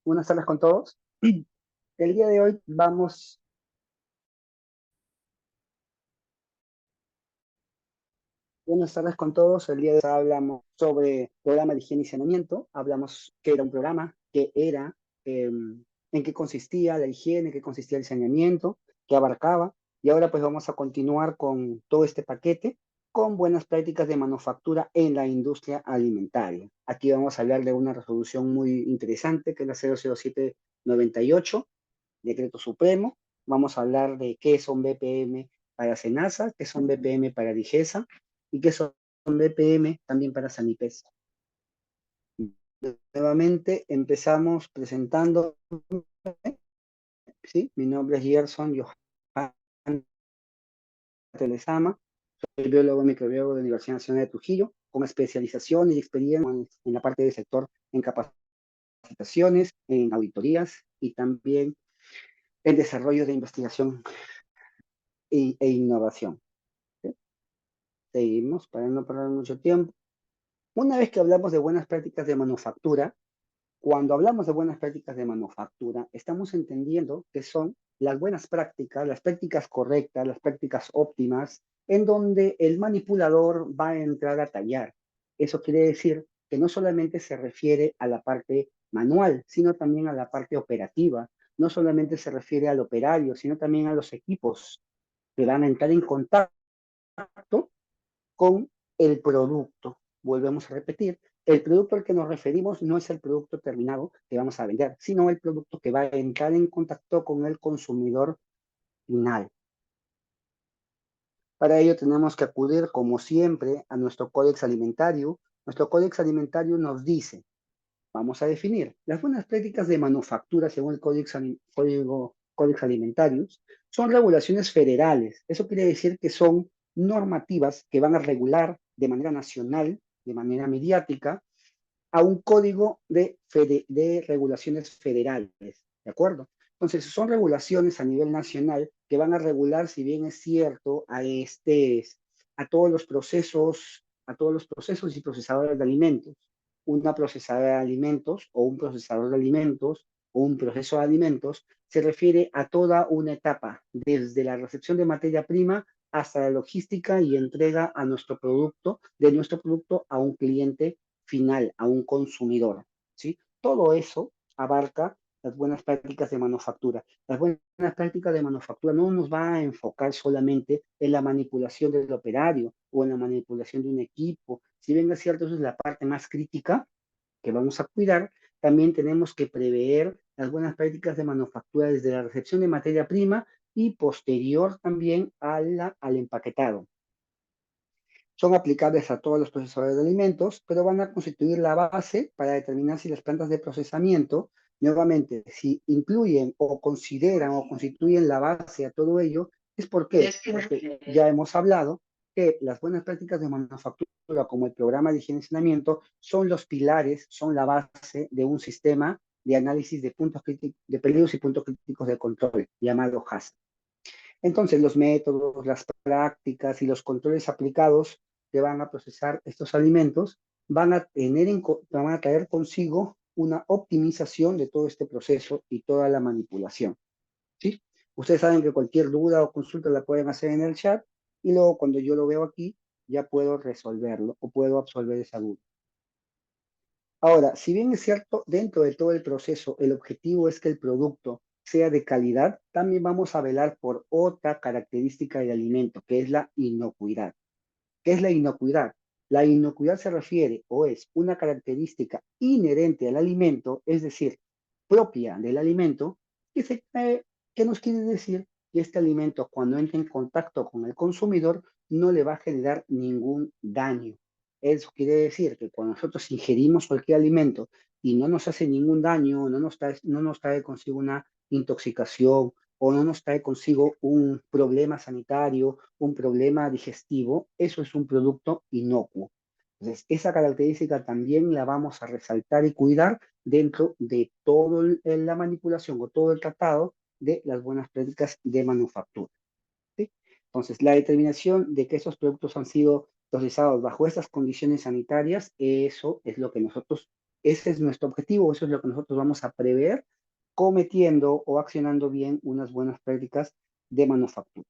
Buenas tardes con todos. El día de hoy buenas tardes con todos. El día de hoy hablamos sobre programa de higiene y saneamiento. Hablamos qué era un programa, qué era, en qué consistía la higiene, qué consistía el saneamiento, qué abarcaba. Y ahora pues vamos a continuar con todo este paquete con buenas prácticas de manufactura en la industria alimentaria. Aquí vamos a hablar de una resolución muy interesante que es la 00798, Decreto Supremo. Vamos a hablar de qué son BPM para SENASA, qué son BPM para DIGESA y qué son BPM también para SANIPES. Nuevamente empezamos presentando, ¿sí? Mi nombre es Gerson Johan Telezama, soy biólogo microbiólogo de la Universidad Nacional de Trujillo, con especialización y experiencia en la parte del sector en capacitaciones, en auditorías y también en desarrollo de investigación e innovación. ¿Sí? Seguimos para no perder mucho tiempo. Una vez que hablamos de buenas prácticas de manufactura, cuando hablamos de buenas prácticas de manufactura, estamos entendiendo que son las buenas prácticas, las prácticas correctas, las prácticas óptimas, en donde el manipulador va a entrar a tallar. Eso quiere decir que no solamente se refiere a la parte manual, sino también a la parte operativa. No solamente se refiere al operario, sino también a los equipos que van a entrar en contacto con el producto. Volvemos a repetir, el producto al que nos referimos no es el producto terminado que vamos a vender, sino el producto que va a entrar en contacto con el consumidor final. Para ello tenemos que acudir, como siempre, a nuestro Códex Alimentario. Nuestro Códex Alimentario nos dice, vamos a definir, las buenas prácticas de manufactura según el Códex Alimentarios son regulaciones federales. Eso quiere decir que son normativas que van a regular de manera nacional, de manera mediática, a un código de regulaciones federales, ¿de acuerdo? Entonces, son regulaciones a nivel nacional que van a regular, si bien es cierto, a todos los procesos y procesadores de alimentos. Una procesadora de alimentos o un procesador de alimentos o un proceso de alimentos se refiere a toda una etapa, desde la recepción de materia prima hasta la logística y entrega a nuestro producto, de nuestro producto a un cliente final, a un consumidor, ¿sí? Todo eso abarca las buenas prácticas de manufactura. Las buenas prácticas de manufactura no nos va a enfocar solamente en la manipulación del operario o en la manipulación de un equipo. Si bien es cierto, eso es la parte más crítica que vamos a cuidar, también tenemos que prever las buenas prácticas de manufactura desde la recepción de materia prima y posterior también al empaquetado. Son aplicables a todos los procesadores de alimentos, pero van a constituir la base para determinar si las plantas de procesamiento, nuevamente, si incluyen o consideran o constituyen la base a todo ello, es porque ya hemos hablado que las buenas prácticas de manufactura, como el programa de higiene y saneamiento, son los pilares, son la base de un sistema de análisis de puntos críticos, de peligros y puntos críticos de control, llamado HACCP. Entonces, los métodos, las prácticas y los controles aplicados que van a procesar estos alimentos van a traer consigo una optimización de todo este proceso y toda la manipulación, ¿sí? Ustedes saben que cualquier duda o consulta la pueden hacer en el chat y luego cuando yo lo veo aquí, ya puedo resolverlo o puedo absolver esa duda. Ahora, si bien es cierto, dentro de todo el proceso, el objetivo es que el producto sea de calidad, también vamos a velar por otra característica del alimento, que es la inocuidad. ¿Qué es la inocuidad? La inocuidad se refiere o es una característica inherente al alimento, es decir, propia del alimento, que nos quiere decir que este alimento cuando entre en contacto con el consumidor no le va a generar ningún daño. Eso quiere decir que cuando nosotros ingerimos cualquier alimento y no nos hace ningún daño, no nos trae consigo una intoxicación o no nos trae consigo un problema sanitario, un problema digestivo, eso es un producto inocuo. Entonces, esa característica también la vamos a resaltar y cuidar dentro de toda la manipulación o todo el tratado de las buenas prácticas de manufactura, ¿sí? Entonces, la determinación de que esos productos han sido procesados bajo estas condiciones sanitarias, eso es lo que nosotros Ese es nuestro objetivo, eso es lo que nosotros vamos a prever cometiendo o accionando bien unas buenas prácticas de manufactura.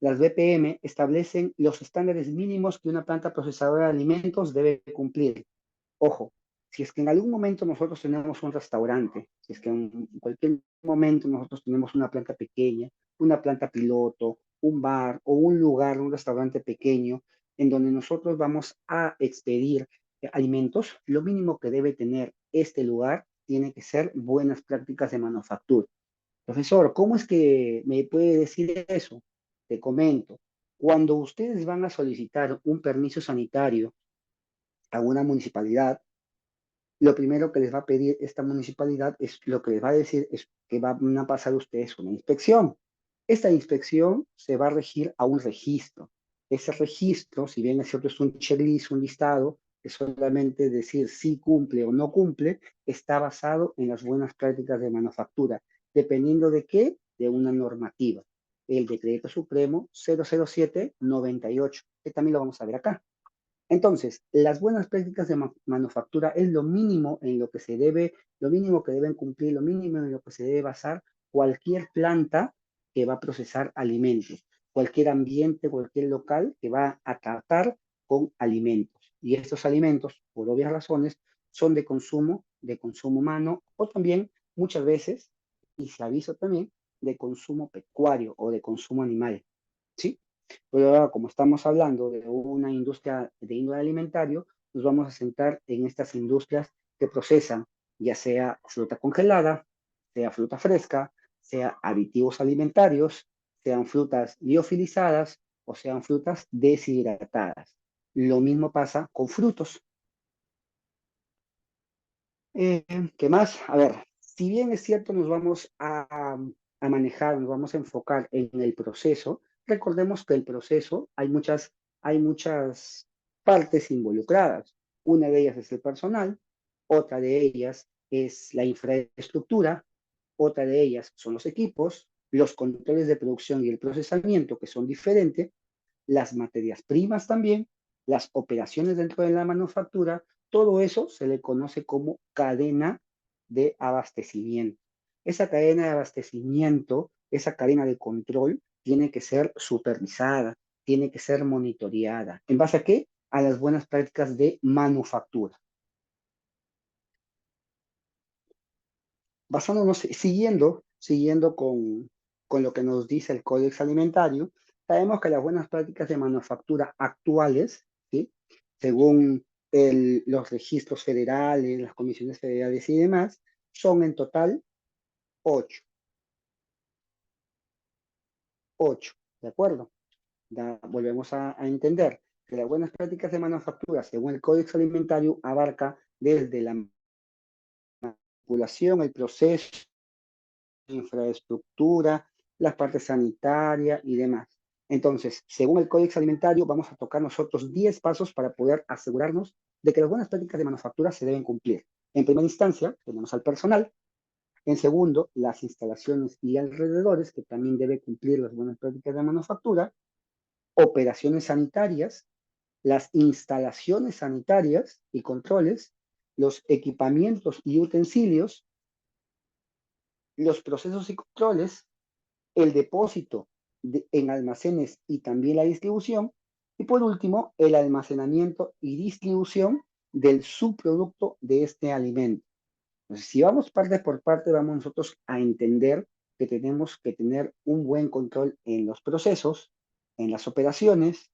Las BPM establecen los estándares mínimos que una planta procesadora de alimentos debe cumplir. Ojo, si es que en algún momento nosotros tenemos un restaurante, si es que en cualquier momento nosotros tenemos una planta pequeña, una planta piloto, un bar o un lugar, un restaurante pequeño, en donde nosotros vamos a expedir alimentos, lo mínimo que debe tener este lugar tiene que ser buenas prácticas de manufactura. Profesor, ¿cómo es que me puede decir eso? Te comento, cuando ustedes van a solicitar un permiso sanitario a una municipalidad, lo primero que les va a pedir esta municipalidad es lo que les va a decir es que van a pasar ustedes una inspección. Esta inspección se va a regir a un registro. Ese registro, si bien es cierto, es un checklist, un listado, que solamente decir si cumple o no cumple, está basado en las buenas prácticas de manufactura. ¿Dependiendo de qué? De una normativa. El Decreto Supremo 007/98, que también lo vamos a ver acá. Entonces, las buenas prácticas de manufactura es lo mínimo en lo que se debe, lo mínimo que deben cumplir, lo mínimo en lo que se debe basar cualquier planta que va a procesar alimentos, cualquier ambiente, cualquier local que va a tratar con alimentos. Y estos alimentos, por obvias razones, son de consumo humano o también muchas veces, y se aviso también, de consumo pecuario o de consumo animal. ¿Sí? Pero ahora, como estamos hablando de una industria de índole alimentario, nos vamos a centrar en estas industrias que procesan ya sea fruta congelada, sea fruta fresca, sea aditivos alimentarios, sean frutas liofilizadas o sean frutas deshidratadas. Lo mismo pasa con frutos. ¿Qué más? A ver, si bien es cierto, a manejar, nos vamos a enfocar en el proceso, recordemos que el proceso hay muchas partes involucradas. Una de ellas es el personal, otra de ellas es la infraestructura, otra de ellas son los equipos, los controles de producción y el procesamiento, que son diferentes, las materias primas también, las operaciones dentro de la manufactura, todo eso se le conoce como cadena de abastecimiento. Esa cadena de abastecimiento, esa cadena de control, tiene que ser supervisada, tiene que ser monitoreada. ¿En base a qué? A las buenas prácticas de manufactura. Basándonos, siguiendo con lo que nos dice el Códex Alimentario, sabemos que las buenas prácticas de manufactura actuales, ¿sí? Según los registros federales, las comisiones federales y demás, son en total 8, 8, ¿de acuerdo? Volvemos a entender que las buenas prácticas de manufactura, según el Códex Alimentario, abarca desde la manipulación, el proceso, infraestructura, las partes sanitarias y demás. Entonces, según el Código Alimentario, vamos a tocar nosotros 10 pasos para poder asegurarnos de que las buenas prácticas de manufactura se deben cumplir. En primera instancia, tenemos al personal. En segundo, las instalaciones y alrededores, que también debe cumplir las buenas prácticas de manufactura. Operaciones sanitarias, las instalaciones sanitarias y controles, los equipamientos y utensilios, los procesos y controles, el depósito en almacenes y también la distribución. Y por último, el almacenamiento y distribución del subproducto de este alimento. Entonces, si vamos parte por parte, vamos nosotros a entender que tenemos que tener un buen control en los procesos, en las operaciones,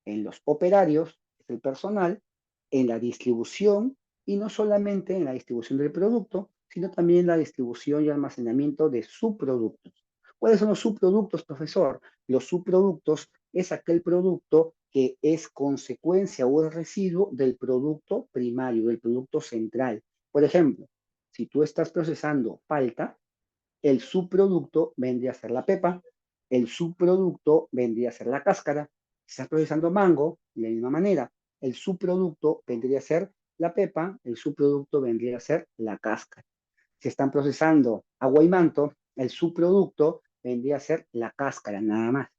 en los operarios, el personal, en la distribución y no solamente en la distribución del producto, sino también en la distribución y almacenamiento de subproductos. ¿Cuáles son los subproductos, profesor? Los subproductos es aquel producto que es consecuencia o es residuo del producto primario, del producto central. Por ejemplo, si tú estás procesando palta, el subproducto vendría a ser la pepa, el subproducto vendría a ser la cáscara. Si estás procesando mango, de la misma manera, el subproducto vendría a ser la pepa, el subproducto vendría a ser la cáscara. Si están procesando agua y manto, el subproducto vendría a ser la cáscara, nada más.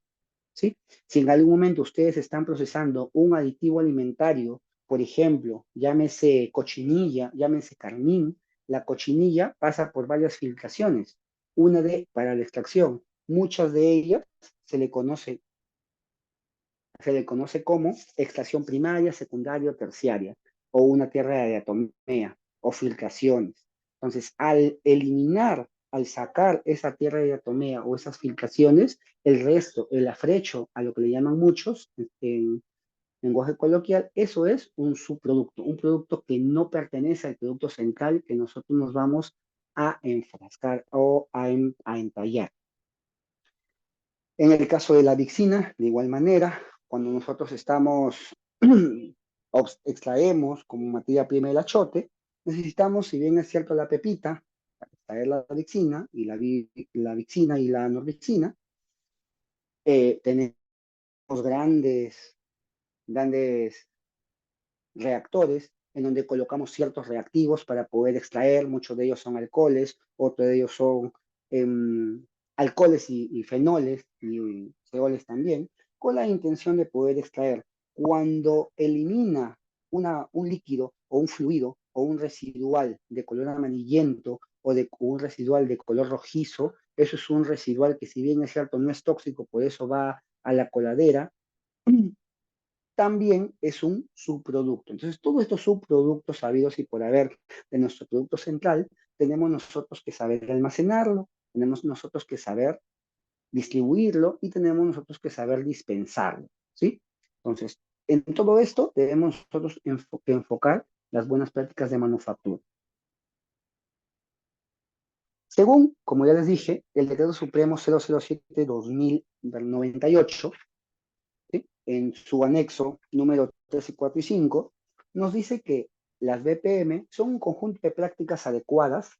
¿Sí? Si en algún momento ustedes están procesando un aditivo alimentario por ejemplo, llámese cochinilla, llámese carmín, la cochinilla pasa por varias filtraciones, para la extracción. Muchas de ellas se le conoce, se le conoce como extracción primaria, secundaria o terciaria, o una tierra de diatomea, o filtraciones. Entonces, al sacar esa tierra de diatomea o esas filtraciones, el resto, el afrecho, a lo que le llaman muchos en lenguaje coloquial, eso es un producto que no pertenece al producto central que nosotros nos vamos a enfrascar o a entallar. En el caso de la vixina, de igual manera, cuando nosotros extraemos como materia prima el achote, necesitamos, si bien es cierto la pepita, para extraer la vixina y la vixina y la norvixina, tenemos grandes reactores en donde colocamos ciertos reactivos para poder extraer, muchos de ellos son alcoholes, otros de ellos son alcoholes y fenoles y ceoles también, con la intención de poder extraer. Cuando elimina un líquido o un fluido o un residual de color amarillento o un residual de color rojizo, eso es un residual que si bien es cierto no es tóxico, por eso va a la coladera, también es un subproducto. Entonces, todos estos subproductos sabidos y por haber de nuestro producto central, tenemos nosotros que saber almacenarlo, tenemos nosotros que saber distribuirlo y tenemos nosotros que saber dispensarlo, ¿sí? Entonces, en todo esto debemos nosotros enfocar las buenas prácticas de manufactura. Según, como ya les dije, el Decreto Supremo 007-2098, ¿sí? En su anexo número 3 y 4 y 5, nos dice que las BPM son un conjunto de prácticas adecuadas.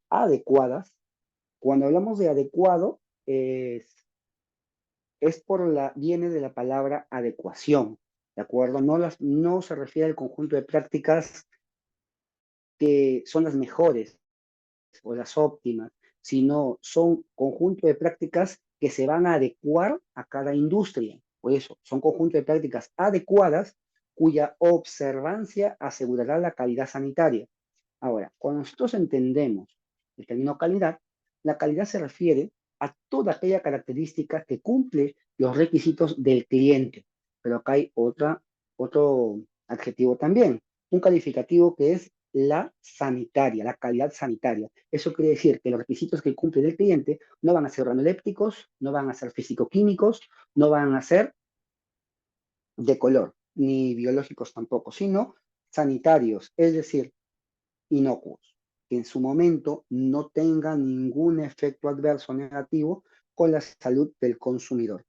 Cuando hablamos de adecuado, viene de la palabra adecuación, ¿de acuerdo? No se refiere al conjunto de prácticas que son las mejores o las óptimas, sino son conjunto de prácticas que se van a adecuar a cada industria. Por eso, son conjunto de prácticas adecuadas cuya observancia asegurará la calidad sanitaria. Ahora, cuando nosotros entendemos el término calidad, la calidad se refiere a toda aquella característica que cumple los requisitos del cliente. Pero acá hay otro adjetivo también, un calificativo que es la sanitaria, la calidad sanitaria. Eso quiere decir que los requisitos que cumple el cliente no van a ser organolépticos, no van a ser físico-químicos, no van a ser de color, ni biológicos tampoco, sino sanitarios, es decir, inocuos, que en su momento no tengan ningún efecto adverso negativo con la salud del consumidor.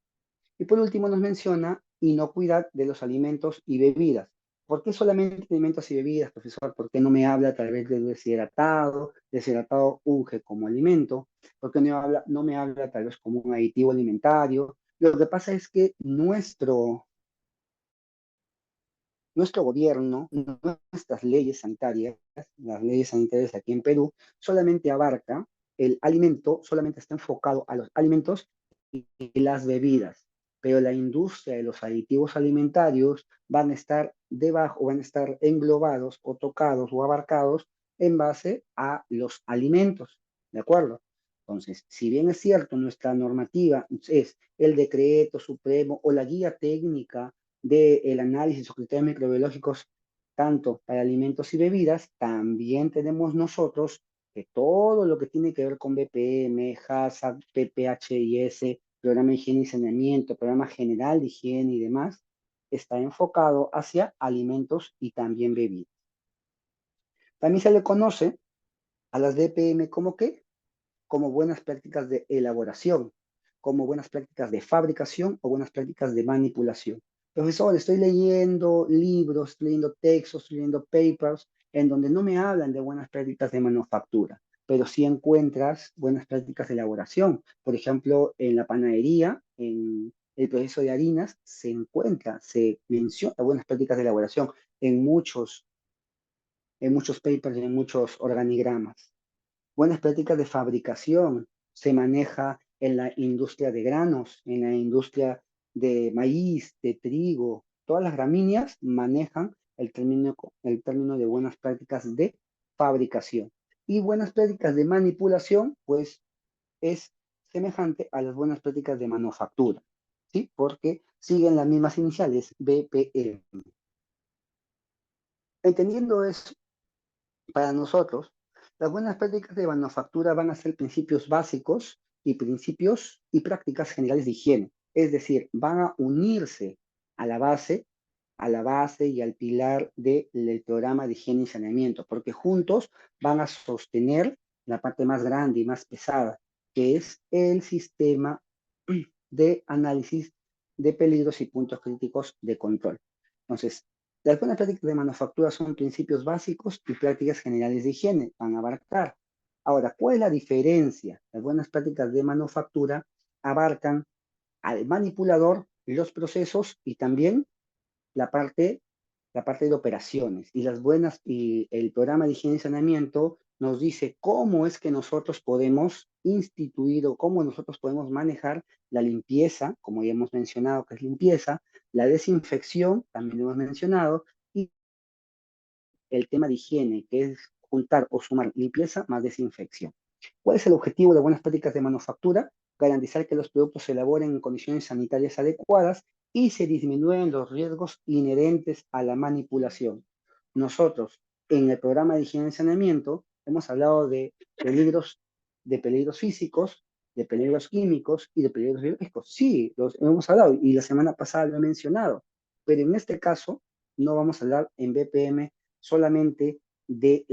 Y por último nos menciona inocuidad de los alimentos y bebidas. ¿Por qué solamente alimentos y bebidas, profesor? ¿Por qué no me habla tal vez de deshidratado? Deshidratado unge como alimento. ¿Por qué no me habla tal vez como un aditivo alimentario? Lo que pasa es que nuestro gobierno, nuestras leyes sanitarias, las leyes sanitarias aquí en Perú, solamente abarca el alimento, solamente está enfocado a los alimentos y las bebidas, pero la industria de los aditivos alimentarios van a estar debajo, van a estar englobados o tocados o abarcados en base a los alimentos, ¿de acuerdo? Entonces, si bien es cierto, nuestra normativa es el decreto supremo o la guía técnica del análisis o criterios microbiológicos, tanto para alimentos y bebidas, también tenemos nosotros que todo lo que tiene que ver con BPM, HACCP, PPHIS, programa de higiene y saneamiento, programa general de higiene y demás, está enfocado hacia alimentos y también bebidas. También se le conoce a las BPM como qué, como buenas prácticas de elaboración, como buenas prácticas de fabricación o buenas prácticas de manipulación. Profesor, estoy leyendo libros, estoy leyendo textos, estoy leyendo papers en donde no me hablan de buenas prácticas de manufactura, pero sí encuentras buenas prácticas de elaboración. Por ejemplo, en la panadería, en el proceso de harinas, se menciona buenas prácticas de elaboración en muchos papers y en muchos organigramas. Buenas prácticas de fabricación se maneja en la industria de granos, en la industria de maíz, de trigo. Todas las gramíneas manejan el término de buenas prácticas de fabricación. Y buenas prácticas de manipulación, pues es semejante a las buenas prácticas de manufactura, ¿sí? Porque siguen las mismas iniciales, BPM. Entendiendo eso, para nosotros, las buenas prácticas de manufactura van a ser principios básicos y principios y prácticas generales de higiene. Es decir, van a unirse a la base y al pilar del programa de higiene y saneamiento, porque juntos van a sostener la parte más grande y más pesada, que es el sistema de análisis de peligros y puntos críticos de control. Entonces, las buenas prácticas de manufactura son principios básicos y prácticas generales de higiene, van a abarcar. Ahora, ¿cuál es la diferencia? Las buenas prácticas de manufactura abarcan al manipulador, los procesos y también la parte, la parte de operaciones. Y las buenas, y el programa de higiene y saneamiento nos dice cómo es que nosotros podemos instituir o cómo nosotros podemos manejar la limpieza, como ya hemos mencionado que es limpieza, la desinfección, también lo hemos mencionado, y el tema de higiene, que es juntar o sumar limpieza más desinfección. ¿Cuál es el objetivo de buenas prácticas de manufactura? Garantizar que los productos se elaboren en condiciones sanitarias adecuadas y se disminuyen los riesgos inherentes a la manipulación. Nosotros, en el programa de higiene y saneamiento, hemos hablado de peligros físicos, de peligros químicos y de peligros biológicos. Sí, los hemos hablado y la semana pasada lo he mencionado, pero en este caso no vamos a hablar en BPM solamente de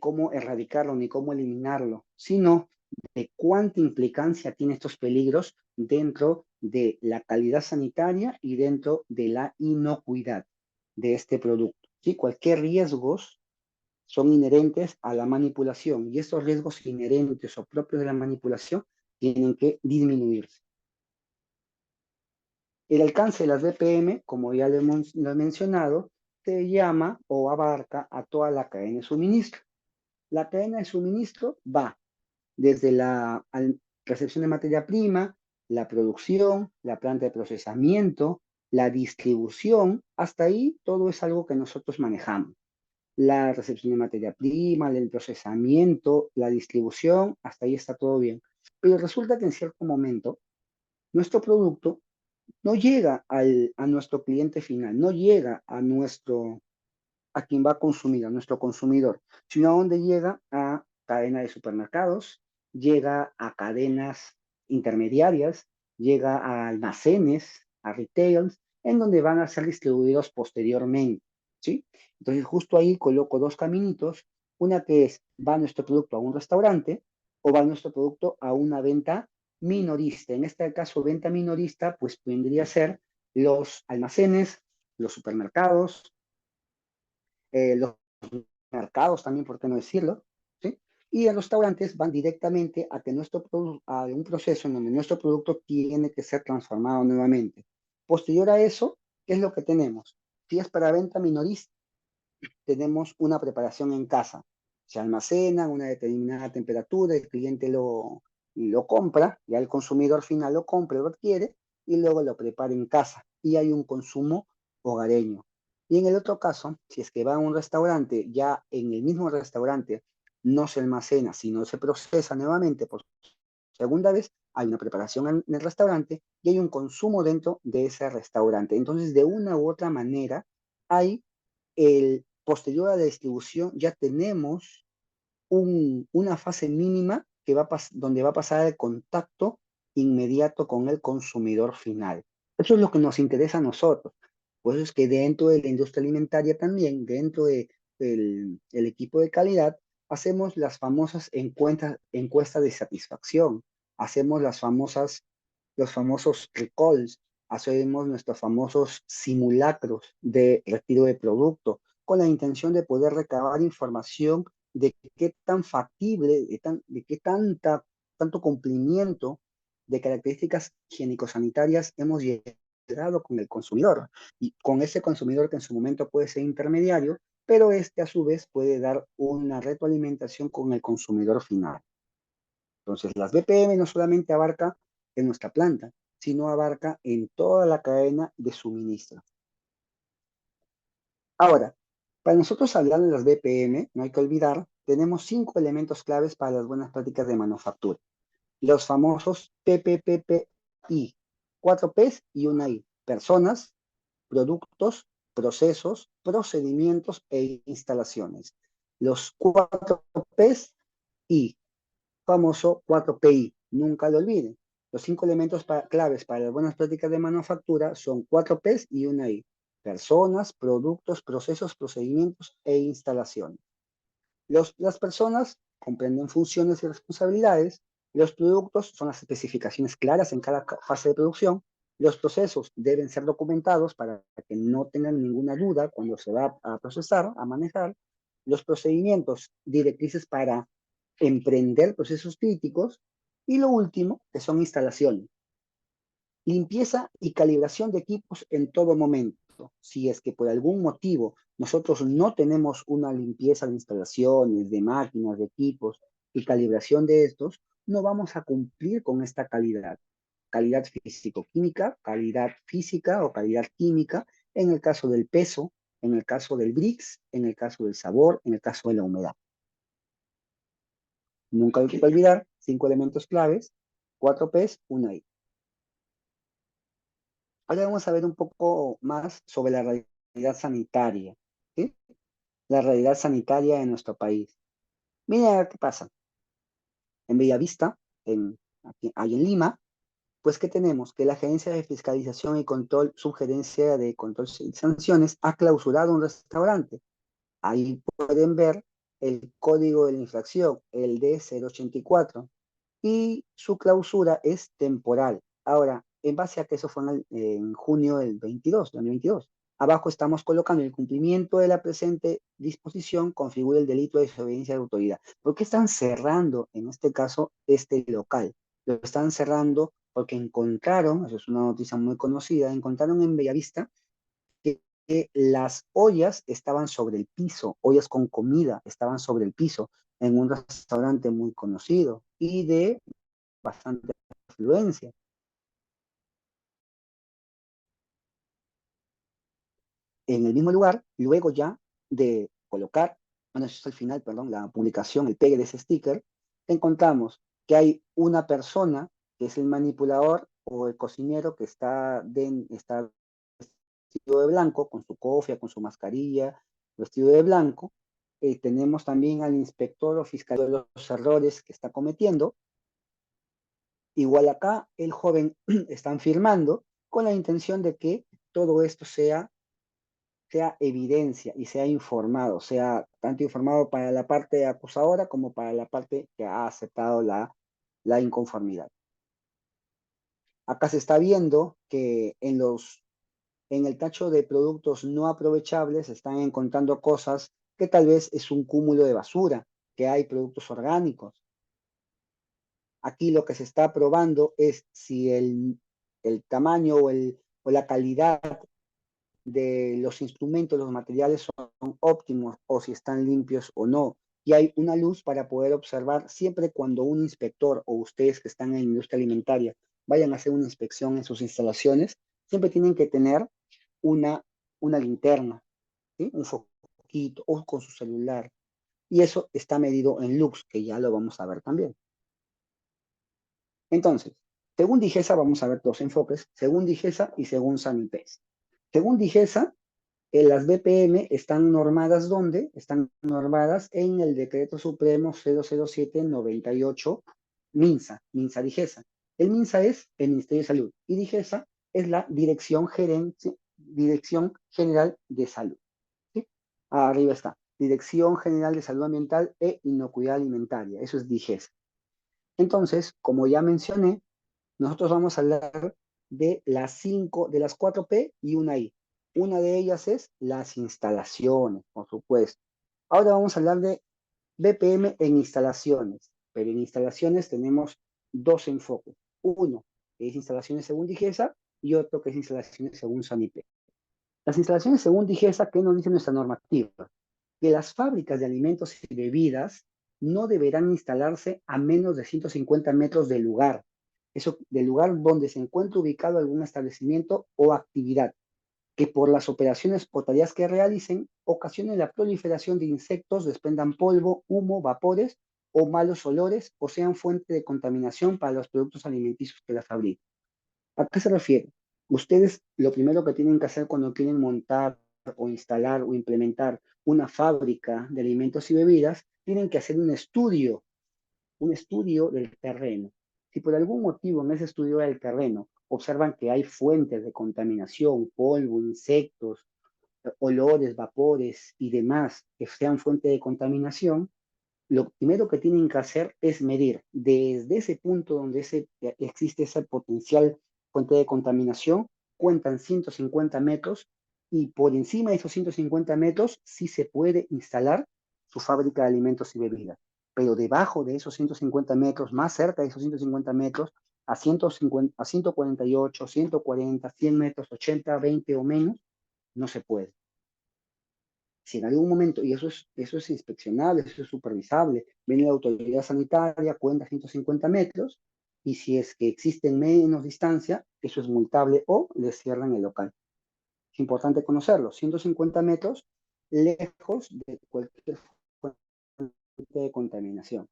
cómo erradicarlo ni cómo eliminarlo, sino de cuánta implicancia tienen estos peligros dentro de la calidad sanitaria y dentro de la inocuidad de este producto. ¿Sí? Cualquier riesgos son inherentes a la manipulación y estos riesgos inherentes o propios de la manipulación tienen que disminuirse. El alcance de las BPM, como ya lo he mencionado, se llama o abarca a toda la cadena de suministro. La cadena de suministro va desde la recepción de materia prima, la producción, la planta de procesamiento, la distribución, hasta ahí todo es algo que nosotros manejamos. La recepción de materia prima, el procesamiento, la distribución, hasta ahí está todo bien. Pero resulta que en cierto momento nuestro producto no llega a nuestro cliente final, no llega a quien va a consumir, a nuestro consumidor, sino a donde llega a cadena de supermercados, llega a cadenas intermediarias, llega a almacenes, a retails, en donde van a ser distribuidos posteriormente, ¿sí? Entonces, justo ahí coloco dos caminitos, una que es, va nuestro producto a un restaurante o va nuestro producto a una venta minorista. En este caso, venta minorista, pues vendría a ser los almacenes, los supermercados, los mercados también, ¿por qué no decirlo? ¿Sí? Y los restaurantes van directamente a, que a un proceso en donde nuestro producto tiene que ser transformado nuevamente. Posterior a eso, ¿qué es lo que tenemos? Si es para venta minorista, tenemos una preparación en casa. Se almacena a una determinada temperatura, el cliente lo compra, ya el consumidor final lo compra, lo adquiere y luego lo prepara en casa. Y hay un consumo hogareño. Y en el otro caso, si es que va a un restaurante, ya en el mismo restaurante no se almacena, sino se procesa nuevamente por segunda vez, hay una preparación en el restaurante y hay un consumo dentro de ese restaurante. Entonces, de una u otra manera, hay posterior a la distribución, ya tenemos una fase mínima que donde va a pasar el contacto inmediato con el consumidor final. Eso es lo que nos interesa a nosotros. Por eso es que dentro de la industria alimentaria también, dentro del el equipo de calidad, hacemos las famosas encuestas de satisfacción, hacemos los famosos recalls, hacemos nuestros famosos simulacros de retiro de producto, con la intención de poder recabar información de qué tan factible, de qué tanto cumplimiento de características higiénico-sanitarias hemos llegado con el consumidor y con ese consumidor que en su momento puede ser intermediario, pero este a su vez puede dar una retroalimentación con el consumidor final. Entonces, las BPM no solamente abarca en nuestra planta, sino abarca en toda la cadena de suministro. Ahora, para nosotros hablar de las BPM, no hay que olvidar, tenemos 5 elementos claves para las buenas prácticas de manufactura. Los famosos PPPPI, 4 Ps y una I. Personas, productos, procesos, procedimientos e instalaciones. Los 4 Ps y famoso 4PI, nunca lo olviden. Los 5 elementos claves para las buenas prácticas de manufactura son 4Ps y una I. Personas, productos, procesos, procedimientos e instalaciones. Las personas comprenden funciones y responsabilidades. Los productos son las especificaciones claras en cada fase de producción. Los procesos deben ser documentados para que no tengan ninguna duda cuando se va a procesar, a manejar. Los procedimientos, directrices para emprender procesos críticos. Y lo último, que son instalaciones. Limpieza y calibración de equipos en todo momento. Si es que por algún motivo nosotros no tenemos una limpieza de instalaciones, de máquinas, de equipos y calibración de estos, no vamos a cumplir con esta calidad. Calidad físico-química, calidad física o calidad química, en el caso del peso, en el caso del BRICS, en el caso del sabor, en el caso de la humedad. Nunca hay que olvidar 5 elementos claves, 4 Ps, una I. Ahora vamos a ver un poco más sobre la realidad sanitaria, ¿sí? La realidad sanitaria de nuestro país. Mira qué pasa. En Bellavista, ahí en Lima, pues ¿qué tenemos? Que la Agencia de Fiscalización y Control, Subgerencia de Control y Sanciones, ha clausurado un restaurante. Ahí pueden ver el código de la infracción, el D084, y su clausura es temporal. Ahora, en base a que eso fue en junio del 2022. Abajo estamos colocando el cumplimiento de la presente disposición configura el delito de desobediencia de autoridad. ¿Por qué están cerrando, en este caso, este local? Lo están cerrando porque encontraron, eso es una noticia muy conocida, encontraron en Bellavista que las ollas estaban sobre el piso, ollas con comida estaban sobre el piso, en un restaurante muy conocido y de bastante afluencia. En el mismo lugar, luego ya de colocar, bueno, eso es al final, perdón, la publicación, el pegue de ese sticker, encontramos que hay una persona que es el manipulador o el cocinero que está vestido de blanco, con su cofia, con su mascarilla, vestido de blanco. Tenemos también al inspector o fiscal de los errores que está cometiendo. Igual acá, el joven están firmando con la intención de que todo esto sea evidencia y sea informado, sea tanto informado para la parte acusadora como para la parte que ha aceptado la inconformidad. Acá se está viendo que en el tacho de productos no aprovechables se están encontrando cosas que tal vez es un cúmulo de basura, que hay productos orgánicos. Aquí lo que se está probando es si el tamaño o la calidad de los instrumentos, los materiales son óptimos o si están limpios o no. Y hay una luz para poder observar siempre cuando un inspector o ustedes que están en la industria alimentaria vayan a hacer una inspección en sus instalaciones, siempre tienen que tener una, una linterna, ¿sí? Un foquito o con su celular. Y eso está medido en lux, que ya lo vamos a ver también. Entonces, según DIGESA, vamos a ver dos enfoques, según DIGESA y según SANIPES. Según DIGESA, las BPM están normadas ¿dónde? Están normadas en el Decreto Supremo 00798 MINSA, MINSA DIGESA. El MINSA es el Ministerio de Salud y DIGESA es la Dirección General de Salud. ¿Sí? Arriba está, Dirección General de Salud Ambiental e Inocuidad Alimentaria, eso es DIGESA. Entonces, como ya mencioné, nosotros vamos a hablar de las 4P y una I. Una de ellas es las instalaciones, por supuesto. Ahora vamos a hablar de BPM en instalaciones, pero en instalaciones tenemos dos enfoques. Uno que es instalaciones según DIGESA y otro que es instalaciones según SANIPE. Las instalaciones según DIGESA, ¿qué nos dice nuestra normativa? Que las fábricas de alimentos y bebidas no deberán instalarse a menos de 150 metros del lugar. Eso, del lugar donde se encuentre ubicado algún establecimiento o actividad. que por las operaciones o tareas que realicen ocasionen la proliferación de insectos, desprendan polvo, humo, vapores o malos olores o sean fuente de contaminación para los productos alimenticios que la fabrican. ¿A qué se refiere? Ustedes lo primero que tienen que hacer cuando quieren montar o instalar o implementar una fábrica de alimentos y bebidas, tienen que hacer un estudio del terreno. Si por algún motivo en ese estudio del terreno observan que hay fuentes de contaminación, polvo, insectos, olores, vapores y demás que sean fuente de contaminación, lo primero que tienen que hacer es medir desde ese punto donde existe esa potencial fuente de contaminación, cuentan 150 metros y por encima de esos 150 metros sí se puede instalar su fábrica de alimentos y bebidas. Pero debajo de esos 150 metros, más cerca de esos 150 metros, a 150, a 148, 140, 100 metros, 80, 20 o menos, no se puede. Si en algún momento, y eso es inspeccionable, eso es supervisable, viene la autoridad sanitaria, cuenta 150 metros, y si es que existe menos distancia, eso es multable o le cierran el local. Es importante conocerlo, 150 metros lejos de cualquier fuente de contaminación.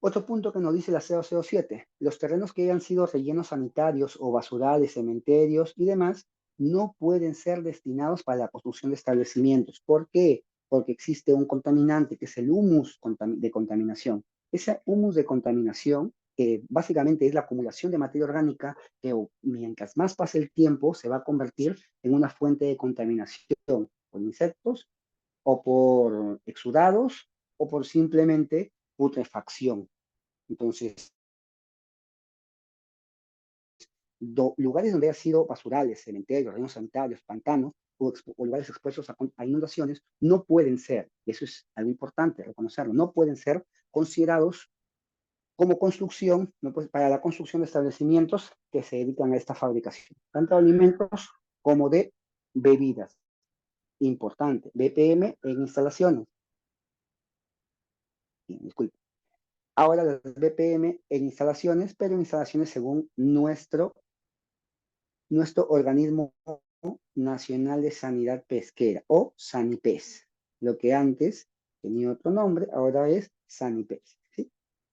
Otro punto que nos dice la 007, los terrenos que hayan sido rellenos sanitarios o basurales, cementerios y demás, no pueden ser destinados para la construcción de establecimientos. ¿Por qué? Porque existe un contaminante que es el humus de contaminación. Ese humus de contaminación, que básicamente es la acumulación de materia orgánica, que mientras más pase el tiempo se va a convertir en una fuente de contaminación por insectos o por exudados o por simplemente putrefacción. Entonces, lugares donde ha sido basurales, cementerios, rellenos sanitarios, pantanos o lugares expuestos a inundaciones no pueden ser, y eso es algo importante reconocerlo, no pueden ser considerados como construcción, no, pues, para la construcción de establecimientos que se dedican a esta fabricación, tanto de alimentos como de bebidas. Importante, BPM en instalaciones. Disculpe. Ahora las BPM en instalaciones, pero en instalaciones según nuestro organismo nacional de sanidad pesquera o SANIPES. Lo que antes tenía otro nombre, ahora es SANIPES. ¿Sí?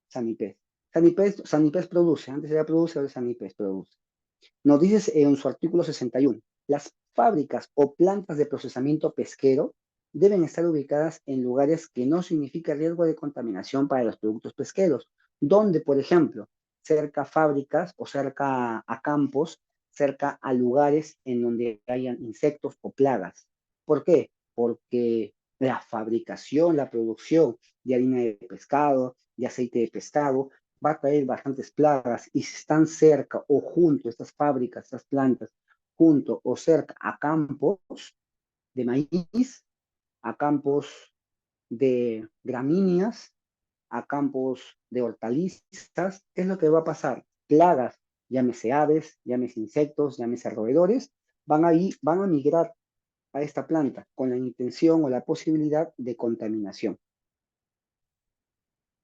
SANIPES. SANIPES produce, antes era produce, ahora SANIPES produce. Nos dice en su artículo 61, las fábricas o plantas de procesamiento pesquero deben estar ubicadas en lugares que no significa riesgo de contaminación para los productos pesqueros, donde, por ejemplo, cerca a fábricas o cerca a campos, cerca a lugares en donde hayan insectos o plagas. ¿Por qué? Porque la fabricación, la producción de harina de pescado, de aceite de pescado, va a traer bastantes plagas y si están cerca o junto estas fábricas, estas plantas, junto o cerca a campos de maíz, a campos de gramíneas, a campos de hortalizas, ¿qué es lo que va a pasar? Plagas, llámese aves, llámese insectos, llámese roedores, van a migrar a esta planta con la intención o la posibilidad de contaminación.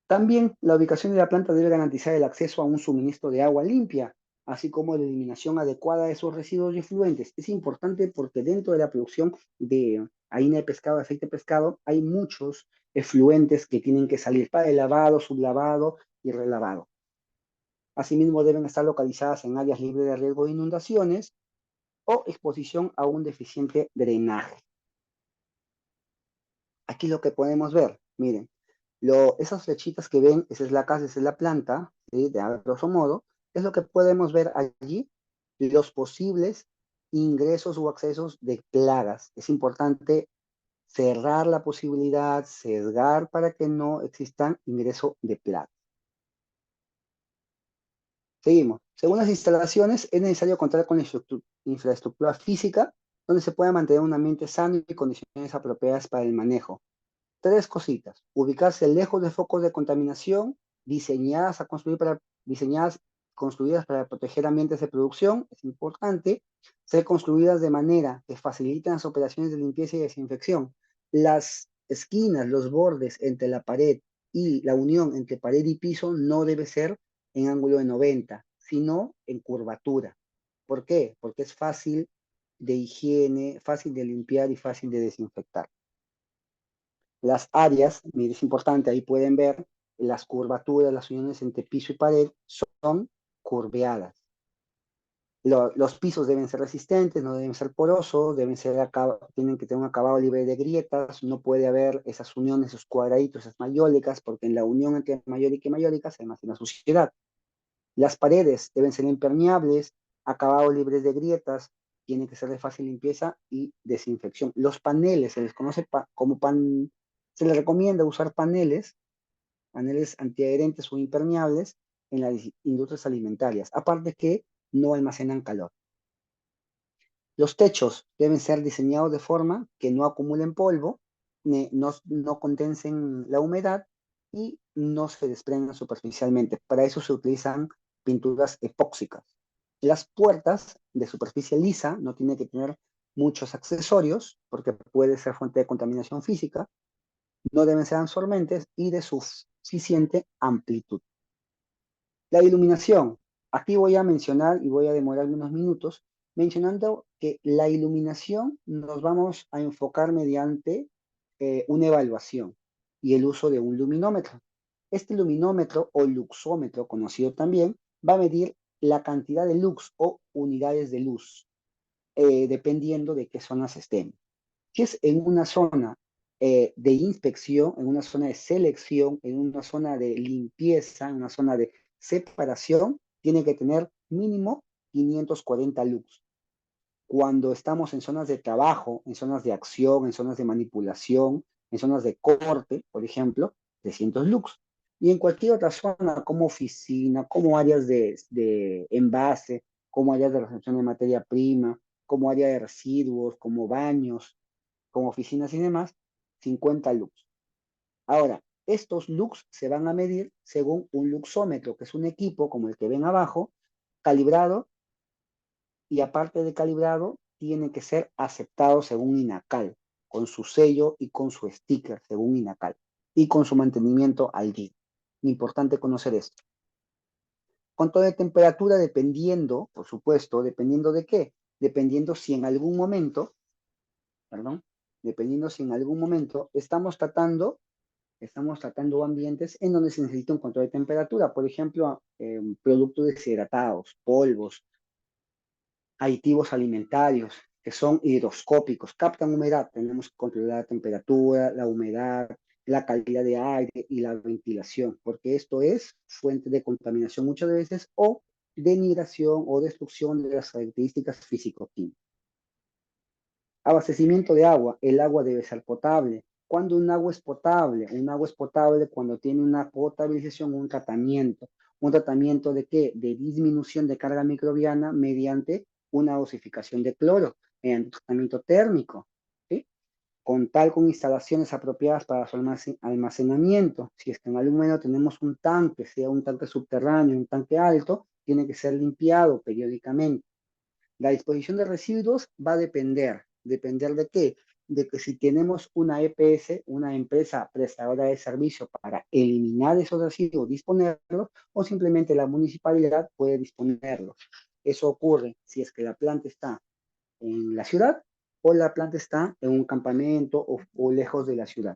También la ubicación de la planta debe garantizar el acceso a un suministro de agua limpia, así como la eliminación adecuada de esos residuos y efluentes. Es importante porque dentro de la producción de harina de pescado, aceite de pescado, hay muchos efluentes que tienen que salir para el lavado, sublavado y relavado. Asimismo, deben estar localizadas en áreas libres de riesgo de inundaciones o exposición a un deficiente drenaje. Aquí lo que podemos ver, miren, esas flechitas que ven, esa es la casa, esa es la planta, ¿sí? De a grosso modo, es lo que podemos ver allí, los posibles ingresos o accesos de plagas. Es importante cerrar la posibilidad, sesgar para que no existan ingreso de plagas. Seguimos. Según las instalaciones, es necesario contar con la infraestructura física donde se pueda mantener un ambiente sano y condiciones apropiadas para el manejo. Tres cositas. Ubicarse lejos de focos de contaminación, diseñadas, construidas para proteger ambientes de producción, es importante. Ser construidas de manera que faciliten las operaciones de limpieza y desinfección. Las esquinas, los bordes entre la pared y la unión entre pared y piso no debe ser en ángulo de 90, sino en curvatura. ¿Por qué? Porque es fácil de higiene, fácil de limpiar y fácil de desinfectar. Las áreas, mire, es importante, ahí pueden ver las curvaturas, las uniones entre piso y pared son curveadas. Los pisos deben ser resistentes, no deben ser porosos, tienen que tener un acabado libre de grietas, no puede haber esas uniones, esos cuadraditos, esas mayólicas, porque en la unión entre mayólica y mayólica se almacena suciedad. Las paredes deben ser impermeables, acabados libres de grietas, tienen que ser de fácil limpieza y desinfección. Los paneles, se les conoce se les recomienda usar paneles antiadherentes o impermeables en las industrias alimentarias, aparte que no almacenan calor. Los techos deben ser diseñados de forma que no acumulen polvo, no condensen la humedad y no se desprendan superficialmente. Para eso se utilizan pinturas epóxicas. Las puertas de superficie lisa no tienen que tener muchos accesorios porque puede ser fuente de contaminación física, no deben ser absorbentes y de suficiente amplitud. La iluminación. Aquí voy a mencionar y voy a demorar unos minutos mencionando que la iluminación nos vamos a enfocar mediante una evaluación y el uso de un luminómetro. Este luminómetro o luxómetro, conocido también, va a medir la cantidad de lux o unidades de luz, dependiendo de qué zonas estén. Si es en una zona de inspección, en una zona de selección, en una zona de limpieza, en una zona de separación, tiene que tener mínimo 540 lux. Cuando estamos en zonas de trabajo, en zonas de acción, en zonas de manipulación, en zonas de corte, por ejemplo, 300 lux. Y en cualquier otra zona, como oficina, como áreas de envase, como áreas de recepción de materia prima, como área de residuos, como baños, como oficinas y demás, 50 lux. Ahora, estos lux se van a medir según un luxómetro, que es un equipo como el que ven abajo, calibrado, y aparte de calibrado, tiene que ser aceptado según INACAL, con su sello y con su sticker según INACAL, y con su mantenimiento al día. Importante conocer esto. Control de temperatura dependiendo, por supuesto, dependiendo de qué, dependiendo si en algún momento, perdón, dependiendo si en algún momento estamos tratando ambientes en donde se necesita un control de temperatura, por ejemplo, productos deshidratados, polvos, aditivos alimentarios que son hidroscópicos, captan humedad, tenemos que controlar la temperatura, la humedad, la calidad de aire y la ventilación, porque esto es fuente de contaminación muchas veces o denigración o destrucción de las características físico-químicas. Abastecimiento de agua. El agua debe ser potable. ¿Cuándo un agua es potable? Un agua es potable cuando tiene una potabilización, un tratamiento. ¿Un tratamiento de qué? De disminución de carga microbiana mediante una dosificación de cloro, mediante tratamiento térmico. ¿Sí? Contar con instalaciones apropiadas para su almacenamiento. Si es que en algún momento tenemos un tanque, sea un tanque subterráneo, un tanque alto, tiene que ser limpiado periódicamente. La disposición de residuos va a ¿depender de qué? De que si tenemos una EPS, una empresa prestadora de servicio para eliminar esos residuos, disponerlos, o simplemente la municipalidad puede disponerlos. Eso ocurre si es que la planta está en la ciudad o la planta está en un campamento o lejos de la ciudad.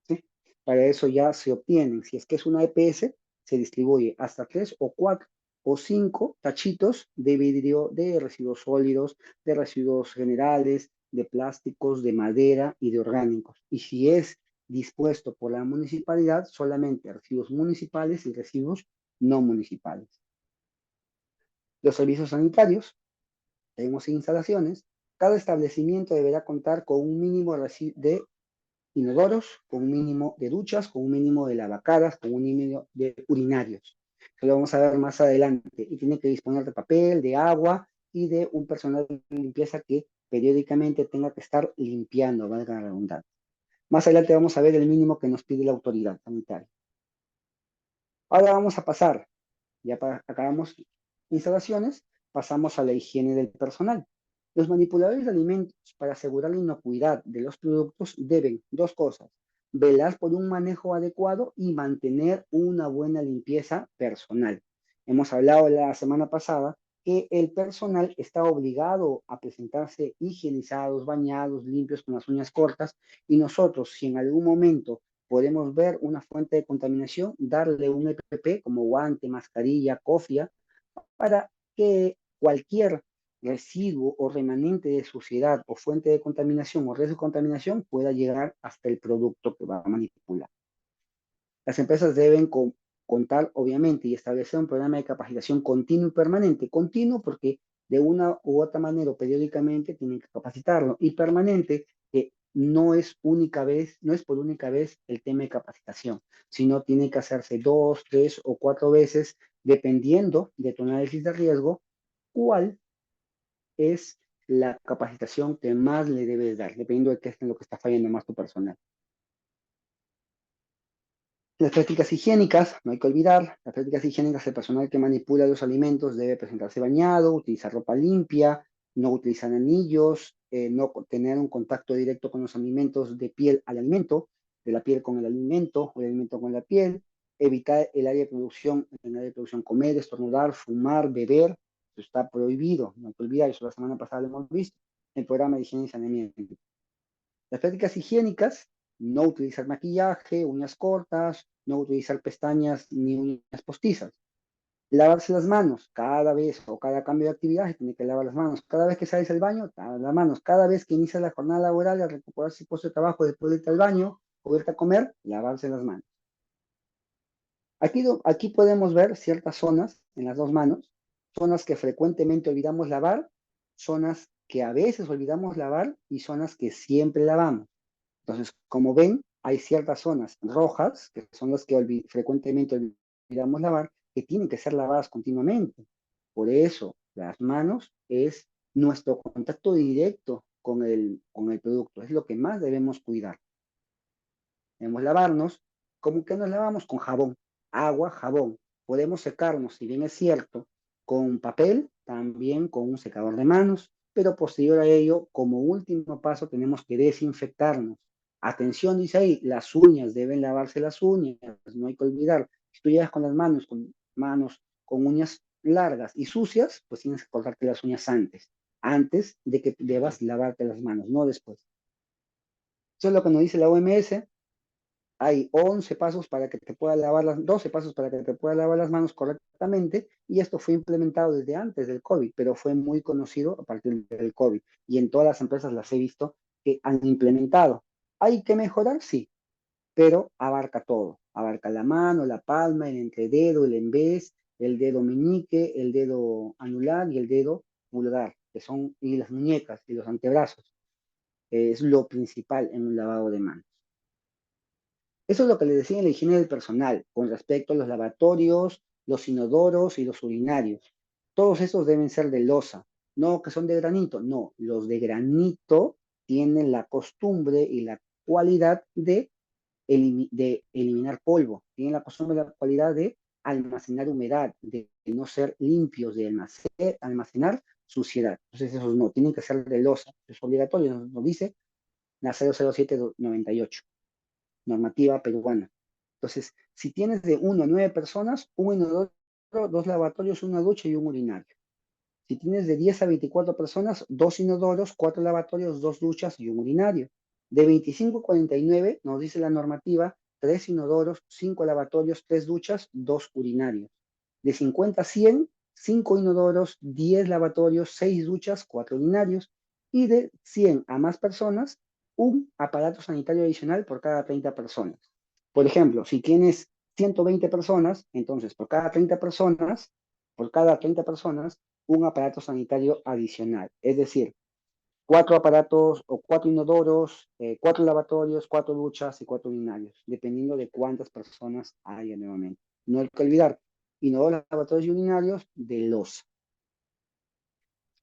¿Sí? Para eso ya se obtienen, si es que es una EPS, se distribuye hasta 3 o 4 o 5 tachitos de vidrio, de residuos sólidos, de residuos generales, de plásticos, de madera y de orgánicos. Y si es dispuesto por la municipalidad, solamente residuos municipales y residuos no municipales. Los servicios sanitarios, tenemos instalaciones, cada establecimiento deberá contar con un mínimo de inodoros, con un mínimo de duchas, con un mínimo de lavacaras, con un mínimo de urinarios. Eso lo vamos a ver más adelante. Y tiene que disponer de papel, de agua y de un personal de limpieza que periódicamente tenga que estar limpiando, valga la redundancia. Más adelante vamos a ver el mínimo que nos pide la autoridad sanitaria. Ahora vamos a pasar, ya acabamos instalaciones, pasamos a la higiene del personal. Los manipuladores de alimentos, para asegurar la inocuidad de los productos, deben dos cosas: velar por un manejo adecuado y mantener una buena limpieza personal. Hemos hablado la semana pasada que el personal está obligado a presentarse higienizados, bañados, limpios, con las uñas cortas, y nosotros, si en algún momento podemos ver una fuente de contaminación, darle un EPP como guante, mascarilla, cofia, para que cualquier residuo o remanente de suciedad o fuente de contaminación o riesgo de contaminación pueda llegar hasta el producto que va a manipular. Las empresas deben contar, obviamente, y establecer un programa de capacitación continuo y permanente. Continuo porque de una u otra manera o periódicamente tienen que capacitarlo. Y permanente, que no es única vez, no es por única vez el tema de capacitación, sino tiene que hacerse 2, 3 o 4 veces, dependiendo de tu análisis de riesgo, cuál es la capacitación que más le debes dar, dependiendo de qué es en lo que está fallando más tu personal. Las prácticas higiénicas, no hay que olvidar, las prácticas higiénicas, el personal que manipula los alimentos debe presentarse bañado, utilizar ropa limpia, no utilizar anillos, no tener un contacto directo con los alimentos de piel al alimento, de la piel con el alimento, o el alimento con la piel, evitar el área de producción, en el área de producción comer, estornudar, fumar, beber, eso está prohibido, no hay que olvidar, eso la semana pasada lo hemos visto, el programa de higiene y saneamiento. Las prácticas higiénicas, no utilizar maquillaje, uñas cortas, no utilizar pestañas ni uñas postizas. Lavarse las manos cada vez o cada cambio de actividad se tiene que lavar las manos. Cada vez que sales al baño, lavar las manos. Cada vez que inicia la jornada laboral, al recuperarse el puesto de trabajo después de irte al baño o irte a comer, lavarse las manos. Aquí podemos ver ciertas zonas en las dos manos, zonas que frecuentemente olvidamos lavar, zonas que a veces olvidamos lavar y zonas que siempre lavamos. Entonces, como ven, hay ciertas zonas rojas, que son las que frecuentemente olvidamos lavar, que tienen que ser lavadas continuamente. Por eso, las manos es nuestro contacto directo con el producto, es lo que más debemos cuidar. Debemos lavarnos, ¿cómo que nos lavamos? Con jabón, agua, jabón. Podemos secarnos, si bien es cierto, con papel, también con un secador de manos, pero posterior a ello, como último paso, tenemos que desinfectarnos. Atención, dice ahí, las uñas, deben lavarse las uñas, no hay que olvidar. Si tú llegas con las manos con uñas largas y sucias, pues tienes que cortarte las uñas antes de que debas lavarte las manos, no después. Eso es lo que nos dice la OMS. Hay 11 pasos para que te puedas lavar 12 pasos para que te puedas lavar las manos correctamente, y esto fue implementado desde antes del COVID, pero fue muy conocido a partir del COVID, y en todas las empresas las he visto que han implementado. ¿Hay que mejorar? Sí, pero abarca todo. Abarca la mano, la palma, el entrededo, el embés, el dedo meñique, el dedo anular y el dedo pulgar, y las muñecas y los antebrazos. Es lo principal en un lavado de manos. Eso es lo que le decía en la higiene del personal con respecto a los lavatorios, los inodoros y los urinarios. Todos estos deben ser de loza, no que son de granito. No, los de granito tienen la costumbre y la cualidad de eliminar polvo, tienen la costumbre y la cualidad de almacenar humedad, de no ser limpios, de almacenar suciedad. Entonces esos no, tienen que ser de loza. Es obligatorio, nos dice la 00798, normativa peruana. Entonces, si tienes de 1 a 9 personas, un inodoro, 2 lavatorios, una ducha y un urinario. Si tienes de 10 a 24 personas, 2 inodoros, 4 lavatorios, 2 duchas y un urinario. De 25 a 49, nos dice la normativa, 3 inodoros, 5 lavatorios, 3 duchas, 2 urinarios. De 50 a 100, 5 inodoros, 10 lavatorios, 6 duchas, 4 urinarios. Y de 100 a más personas, un aparato sanitario adicional por cada 30 personas. Por ejemplo, si tienes 120 personas, entonces por cada 30 personas, un aparato sanitario adicional. Es decir, 4 aparatos o 4 inodoros, 4 lavatorios, 4 duchas y 4 urinarios, dependiendo de cuántas personas haya nuevamente. No hay que olvidar, inodoros, lavatorios y urinarios de loza.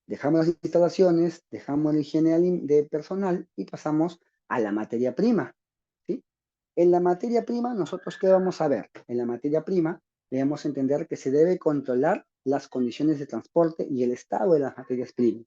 Dejamos las instalaciones, dejamos la higiene de personal y pasamos a la materia prima. ¿Sí? En la materia prima, ¿nosotros qué vamos a ver? En la materia prima debemos entender que se debe controlar las condiciones de transporte y el estado de las materias primas.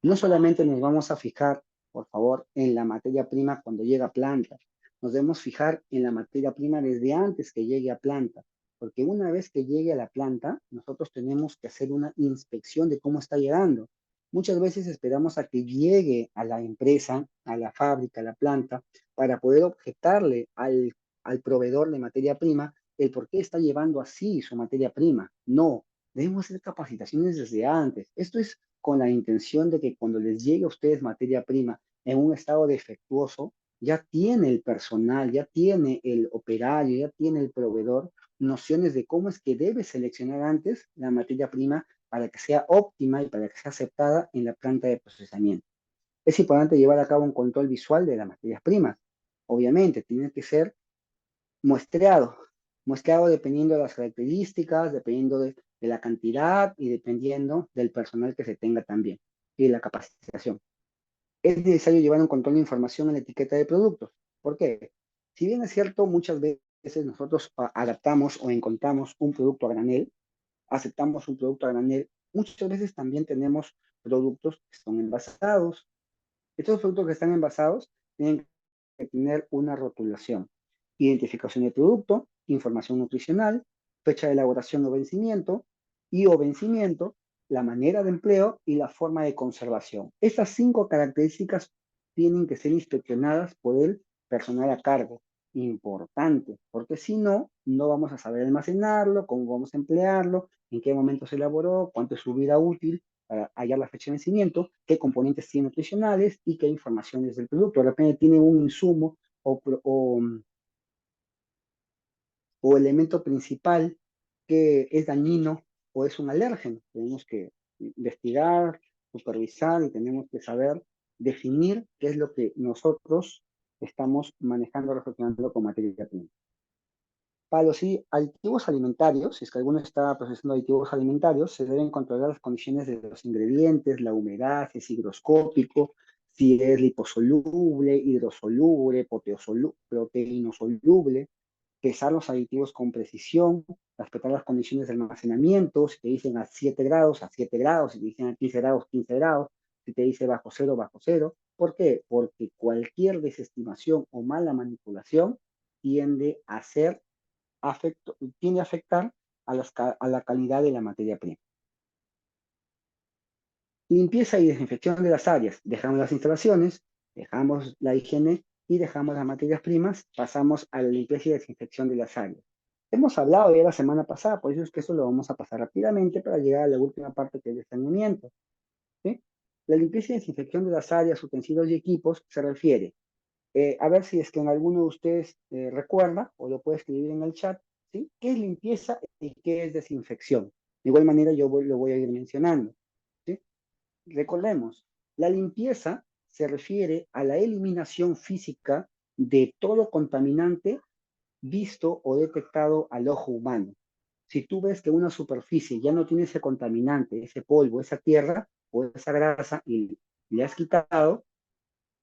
No solamente nos vamos a fijar, por favor, en la materia prima cuando llega a planta. Nos debemos fijar en la materia prima desde antes que llegue a planta. porque una vez que llegue a la planta, nosotros tenemos que hacer una inspección de cómo está llegando. Muchas veces esperamos a que llegue a la empresa, a la fábrica, a la planta, para poder objetarle al proveedor de materia prima el por qué está llevando así su materia prima. No, debemos hacer capacitaciones desde antes. Esto es con la intención de que cuando les llegue a ustedes materia prima en un estado defectuoso, ya tiene el personal, ya tiene el operario, ya tiene el proveedor nociones de cómo es que debe seleccionar antes la materia prima para que sea óptima y para que sea aceptada en la planta de procesamiento. Es importante llevar a cabo un control visual de las materias primas. Obviamente, tiene que ser muestreado, muestreado dependiendo de las características, dependiendo de la cantidad y dependiendo del personal que se tenga también y de la capacitación. Es necesario llevar un control de información en la etiqueta de productos. ¿Por qué? Si bien es cierto, muchas veces nosotros adaptamos o encontramos un producto a granel, aceptamos un producto a granel, muchas veces también tenemos productos que son envasados. Estos productos que están envasados tienen que tener una rotulación, identificación del producto, información nutricional, fecha de elaboración o vencimiento, la manera de empleo y la forma de conservación. Estas 5 características tienen que ser inspeccionadas por el personal a cargo. Importante, porque si no, no vamos a saber almacenarlo, cómo vamos a emplearlo, en qué momento se elaboró, cuánto es su vida útil para hallar la fecha de vencimiento, qué componentes tiene nutricionales y qué información es del producto. De repente tiene un insumo o elemento principal que es dañino o es un alérgeno. Tenemos que investigar, supervisar y tenemos que saber definir qué es lo que nosotros estamos manejando, reflexionando con materia prima. Para los aditivos alimentarios, si es que alguno está procesando aditivos alimentarios, se deben controlar las condiciones de los ingredientes, la humedad, si es higroscópico, si es liposoluble, hidrosoluble, proteínosoluble, pesar los aditivos con precisión, respetar las condiciones de almacenamiento, si te dicen a 7 grados, a 7 grados, si te dicen a 15 grados, 15 grados, si te dice bajo cero, bajo cero. ¿Por qué? Porque cualquier desestimación o mala manipulación tiende a ser tiende a afectar a la calidad de la materia prima. Limpieza y desinfección de las áreas. Dejamos las instalaciones, dejamos la higiene y dejamos las materias primas, pasamos a la limpieza y desinfección de las áreas. Hemos hablado ya la semana pasada, por eso es que eso lo vamos a pasar rápidamente para llegar a la última parte que es el saneamiento. ¿Sí? La limpieza y desinfección de las áreas, utensilios y equipos se refiere, a ver si es que en alguno de ustedes recuerda o lo puede escribir en el chat, ¿sí? ¿Qué es limpieza y qué es desinfección? De igual manera lo voy a ir mencionando. ¿Sí? Recordemos, la limpieza se refiere a la eliminación física de todo contaminante visto o detectado al ojo humano. Si tú ves que una superficie ya no tiene ese contaminante, ese polvo, esa tierra o esa grasa y le has quitado,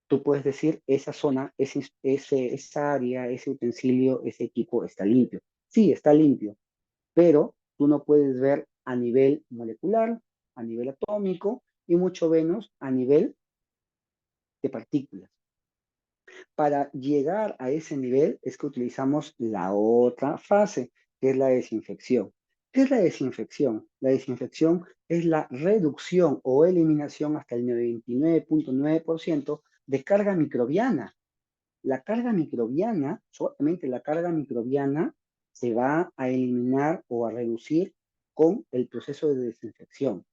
tú puedes decir esa zona, esa área, ese utensilio, ese equipo está limpio. Sí, está limpio, pero tú no puedes ver a nivel molecular, a nivel atómico y mucho menos a nivel de partículas. Para llegar a ese nivel es que utilizamos la otra fase, que es la desinfección. ¿Qué es la desinfección? La desinfección es la reducción o eliminación hasta el 99.9% de carga microbiana. La carga microbiana, solamente la carga microbiana, se va a eliminar o a reducir con el proceso de desinfección.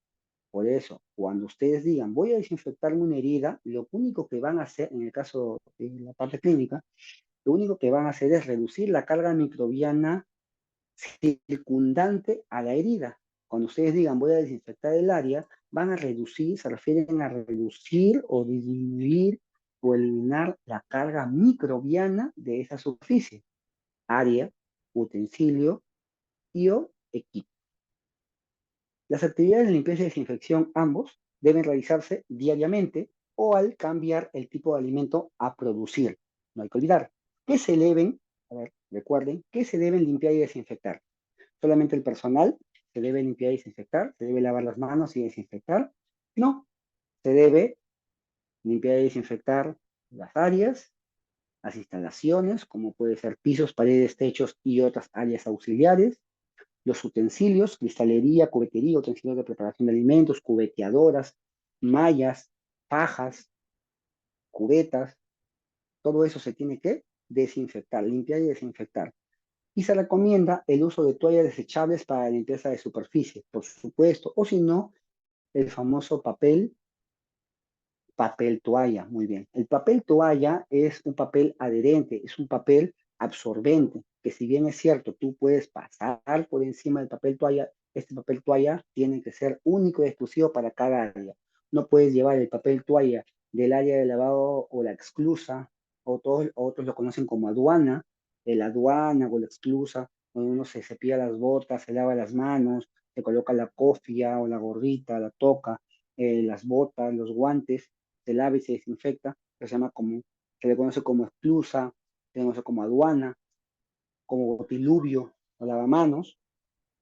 Por eso, cuando ustedes digan, voy a desinfectarme una herida, lo único que van a hacer, en el caso de la parte clínica, lo único que van a hacer es reducir la carga microbiana circundante a la herida. Cuando ustedes digan, voy a desinfectar el área, van a reducir, se refieren a reducir o disminuir o eliminar la carga microbiana de esa superficie, área, utensilio y o equipo. Las actividades de limpieza y desinfección, ambos, deben realizarse diariamente o al cambiar el tipo de alimento a producir. No hay que olvidar que se deben, a ver, recuerden, que se deben limpiar y desinfectar. Solamente el personal se debe limpiar y desinfectar, se debe lavar las manos y desinfectar. No, se debe limpiar y desinfectar las áreas, las instalaciones, como puede ser pisos, paredes, techos y otras áreas auxiliares. Los utensilios, cristalería, cubetería, utensilios de preparación de alimentos, cubeteadoras, mallas, fajas, cubetas, todo eso se tiene que desinfectar, limpiar y desinfectar. Y se recomienda el uso de toallas desechables para la limpieza de superficie, por supuesto, o si no, el famoso papel toalla, muy bien. El papel toalla es un papel adherente, es un papel absorbente, que si bien es cierto, tú puedes pasar por encima del papel toalla, este papel toalla tiene que ser único y exclusivo para cada área. No puedes llevar el papel toalla del área de lavado o la exclusa, o todos, otros lo conocen como aduana, el aduana o la exclusa, donde uno se cepilla las botas, se lava las manos, se coloca la cofia o la gorrita, la toca, las botas, los guantes, se lava y se desinfecta, se le conoce como esclusa, se le conoce como aduana, como botilubio o lavamanos,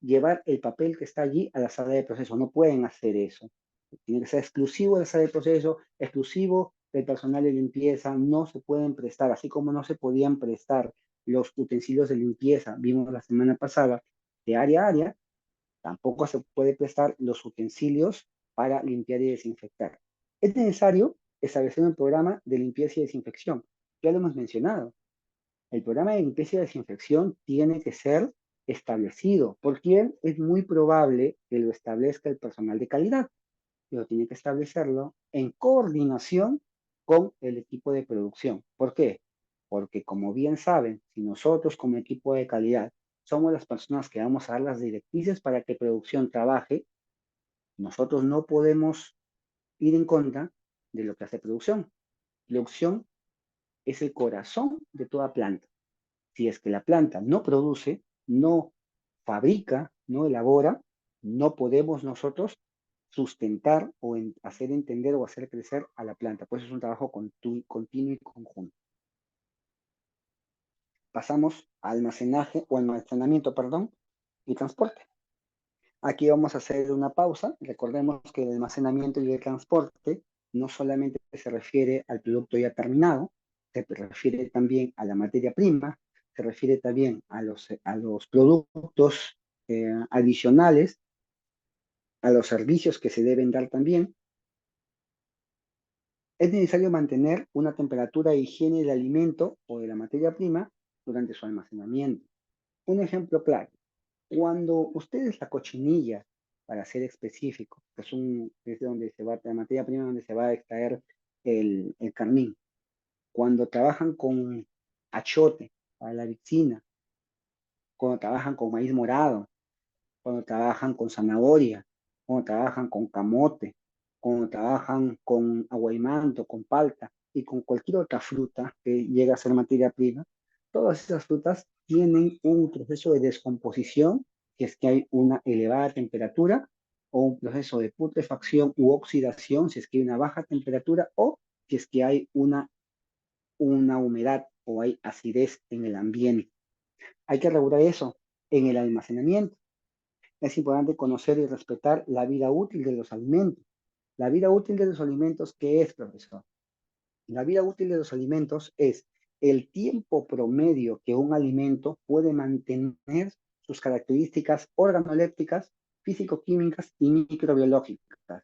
llevar el papel que está allí a la sala de proceso. No pueden hacer eso. Tiene que ser exclusivo de la sala de proceso, exclusivo del personal de limpieza, no se pueden prestar, así como no se podían prestar los utensilios de limpieza, vimos la semana pasada, de área a área, tampoco se puede prestar los utensilios para limpiar y desinfectar. Es necesario establecer un programa de limpieza y desinfección. Ya lo hemos mencionado. El programa de limpieza y desinfección tiene que ser establecido. ¿Por quién? Es muy probable que lo establezca el personal de calidad, pero tiene que establecerlo en coordinación con el equipo de producción. ¿Por qué? Porque como bien saben, si nosotros como equipo de calidad somos las personas que vamos a dar las directrices para que producción trabaje, nosotros no podemos ir en contra de lo que hace producción. Producción es el corazón de toda planta. Si es que la planta no produce, no fabrica, no elabora, no podemos nosotros sustentar o hacer entender o hacer crecer a la planta. Pues es un trabajo continuo y conjunto. Pasamos a almacenaje o almacenamiento, perdón, y transporte. Aquí vamos a hacer una pausa. Recordemos que el almacenamiento y el transporte no solamente se refiere al producto ya terminado, se refiere también a la materia prima, se refiere también a los productos adicionales, a los servicios que se deben dar también. Es necesario mantener una temperatura de higiene del alimento o de la materia prima durante su almacenamiento. Un ejemplo claro. Cuando ustedes la cochinilla, para ser específico, que es donde se va, la materia prima donde se va a extraer el carmín, cuando trabajan con achote para la vicina, cuando trabajan con maíz morado, cuando trabajan con zanahoria, cuando trabajan con camote, cuando trabajan con aguaymanto, con palta y con cualquier otra fruta que llega a ser materia prima, todas esas frutas tienen un proceso de descomposición, si es que hay una elevada temperatura, o un proceso de putrefacción u oxidación, si es que hay una baja temperatura, o si es que hay una humedad o hay acidez en el ambiente. Hay que regular eso en el almacenamiento. Es importante conocer y respetar la vida útil de los alimentos. La vida útil de los alimentos, ¿qué es, profesor? La vida útil de los alimentos es el tiempo promedio que un alimento puede mantener sus características organolépticas, físico-químicas y microbiológicas,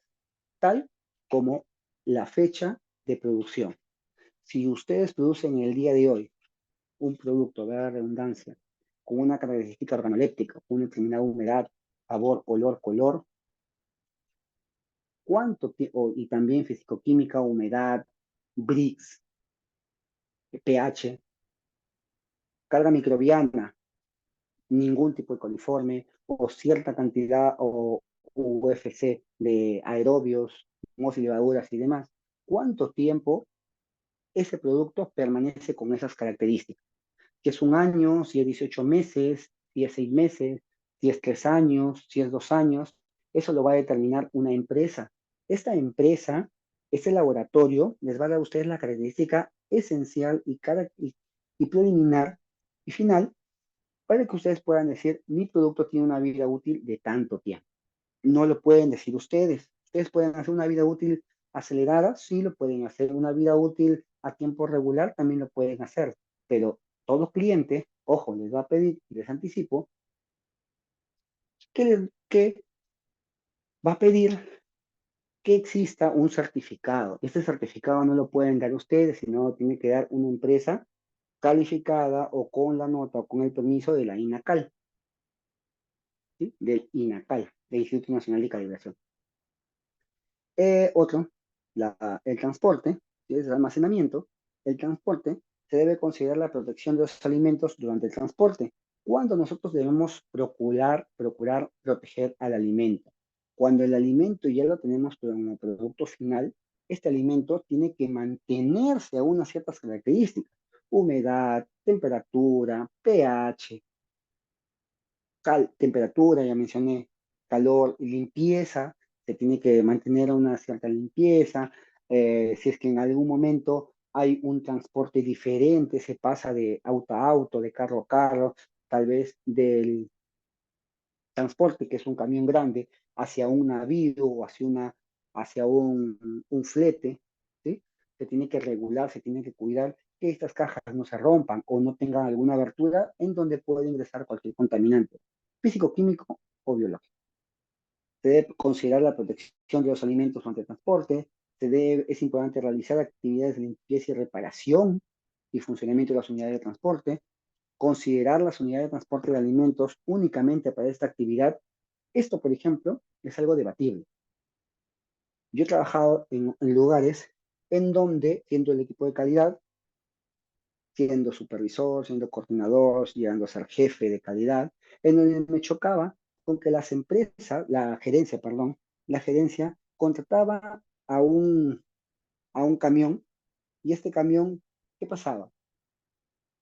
tal como la fecha de producción. Si ustedes producen el día de hoy un producto, de la redundancia, con una característica organoléptica, con una determinada humedad, sabor, olor, color, cuánto tiempo, y también fisicoquímica, humedad, Brix, pH, carga microbiana, ningún tipo de coliforme o cierta cantidad o UFC de aerobios, mos y levaduras y demás, cuánto tiempo ese producto permanece con esas características. Si es un año, si es 18 meses, si es 6 meses, si es 3 años, si es 2 años, eso lo va a determinar una empresa. Esta empresa, este laboratorio, les va a dar a ustedes la característica esencial y preliminar y final para que ustedes puedan decir, mi producto tiene una vida útil de tanto tiempo. No lo pueden decir ustedes. Ustedes pueden hacer una vida útil acelerada, sí lo pueden hacer. Una vida útil a tiempo regular también lo pueden hacer. Pero todo cliente, ojo, les va a pedir, les anticipo, que va a pedir que exista un certificado. Este certificado no lo pueden dar ustedes, sino lo tiene que dar una empresa calificada o con la nota o con el permiso de la INACAL, ¿sí? Del INACAL, del Instituto Nacional de Calibración. Otro, el transporte, que es el almacenamiento. El transporte se debe considerar la protección de los alimentos durante el transporte, cuando nosotros debemos procurar proteger al alimento. Cuando el alimento ya lo tenemos como producto final, este alimento tiene que mantenerse a unas ciertas características: humedad, temperatura, pH, temperatura, ya mencioné, calor, limpieza, se tiene que mantener una cierta limpieza. Si es que en algún momento hay un transporte diferente, se pasa de auto a auto, de carro a carro, tal vez del transporte, que es un camión grande, hacia un navío o hacia un flete, ¿sí? Se tiene que regular, se tiene que cuidar que estas cajas no se rompan o no tengan alguna abertura en donde puede ingresar cualquier contaminante físico, químico o biológico. Se debe considerar la protección de los alimentos durante el transporte. Es importante realizar actividades de limpieza y reparación y funcionamiento de las unidades de transporte. Considerar las unidades de transporte de alimentos únicamente para esta actividad. Esto, por ejemplo, es algo debatible. Yo he trabajado en lugares en donde, siendo el equipo de calidad, siendo supervisor, siendo coordinador, llegando a ser jefe de calidad, en donde me chocaba con que las empresas, la gerencia contrataba a un camión, y este camión, ¿qué pasaba?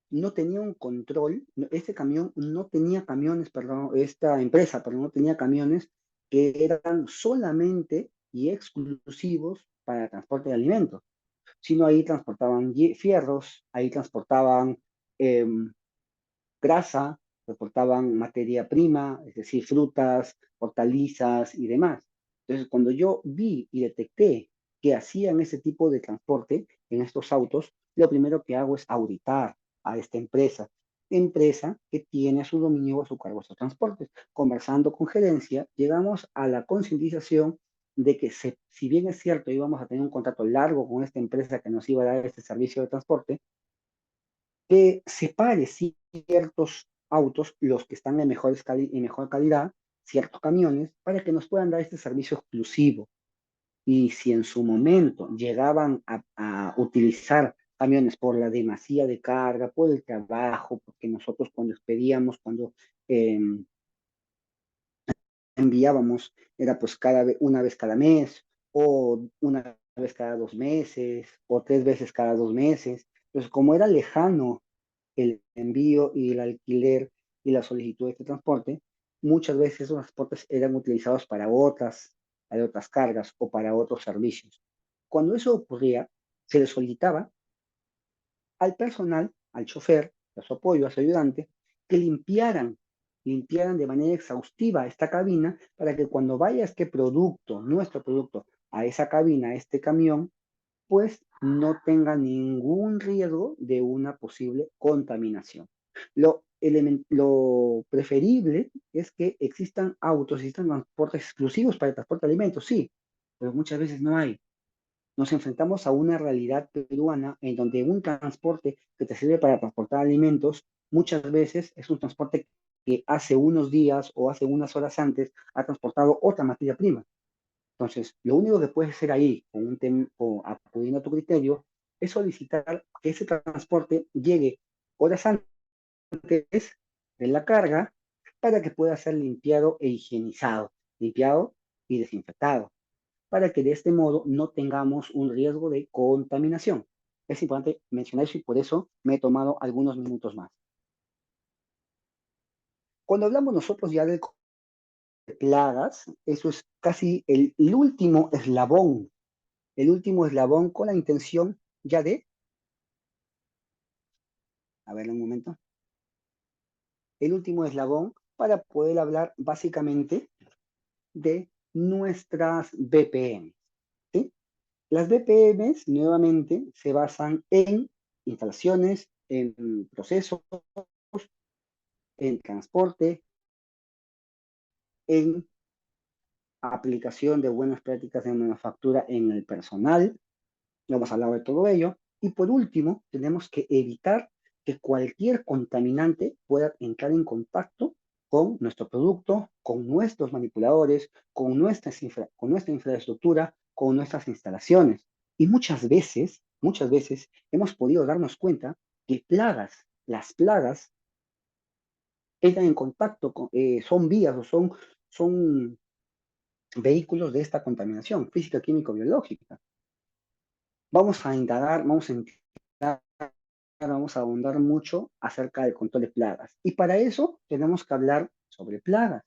No tenía un control, este camión no tenía camiones, perdón, esta empresa, perdón, no tenía camiones que eran solamente y exclusivos para el transporte de alimentos, sino ahí transportaban fierros, ahí transportaban eh, grasa, transportaban materia prima, es decir, frutas, hortalizas y demás. Entonces, cuando yo vi y detecté que hacían ese tipo de transporte en estos autos, lo primero que hago es auditar a esta empresa que tiene a su dominio o a su cargo estos transportes. Conversando con gerencia, llegamos a la concientización de que si bien es cierto, íbamos a tener un contrato largo con esta empresa que nos iba a dar este servicio de transporte, que separe ciertos autos, los que están en mejor calidad, ciertos camiones, para que nos puedan dar este servicio exclusivo. Y si en su momento llegaban a utilizar camiones por la demasía de carga, por el trabajo, porque nosotros cuando expedíamos, cuando eh, enviábamos, era pues una vez cada mes, o una vez cada 2 meses, o 3 veces cada 2 meses. Entonces, como era lejano el envío y el alquiler y la solicitud de este transporte, muchas veces esos transportes eran utilizados para otras cargas o para otros servicios. Cuando eso ocurría, se le solicitaba al personal, al chofer, a su apoyo, a su ayudante, que limpiaran de manera exhaustiva esta cabina para que cuando vaya este producto, nuestro producto, a esa cabina, a este camión, pues no tenga ningún riesgo de una posible contaminación. Lo preferible es que existan transportes exclusivos para el transporte de alimentos, sí, pero muchas veces no hay. Nos enfrentamos a una realidad peruana en donde un transporte que te sirve para transportar alimentos muchas veces es un transporte que hace unos días o hace unas horas antes ha transportado otra materia prima. Entonces, lo único que puedes hacer ahí, acudiendo a tu criterio, es solicitar que ese transporte llegue horas antes de la carga para que pueda ser limpiado e higienizado, limpiado y desinfectado, para que de este modo no tengamos un riesgo de contaminación. Es importante mencionar eso y por eso me he tomado algunos minutos más. Cuando hablamos nosotros ya de plagas, eso es casi el último eslabón con la intención ya de, a ver un momento, el último eslabón para poder hablar básicamente de nuestras BPM. ¿Sí? Las BPM nuevamente se basan en instalaciones, en procesos, en transporte, en aplicación de buenas prácticas de manufactura en el personal. No hemos hablado de todo ello. Y por último, tenemos que evitar que cualquier contaminante pueda entrar en contacto con nuestro producto, con nuestros manipuladores, con nuestra infraestructura, con nuestras instalaciones. Y muchas veces hemos podido darnos cuenta que las plagas entran en contacto con, son vías o son vehículos de esta contaminación física, químico, biológica. Vamos a indagar, vamos a ahondar mucho acerca del control de plagas. Y para eso tenemos que hablar sobre plagas.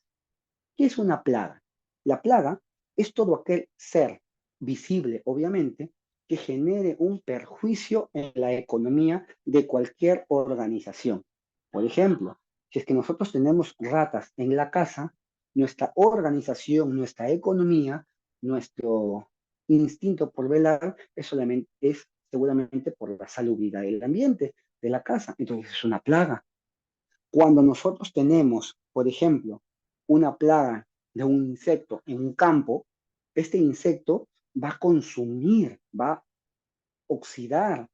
¿Qué es una plaga? La plaga es todo aquel ser visible, obviamente, que genere un perjuicio en la economía de cualquier organización. Por ejemplo, si es que nosotros tenemos ratas en la casa, nuestra organización, nuestra economía, nuestro instinto por velar es seguramente por la salubridad del ambiente de la casa. Entonces es una plaga. Cuando nosotros tenemos, por ejemplo, una plaga de un insecto en un campo, este insecto va a consumir, va a oxidar,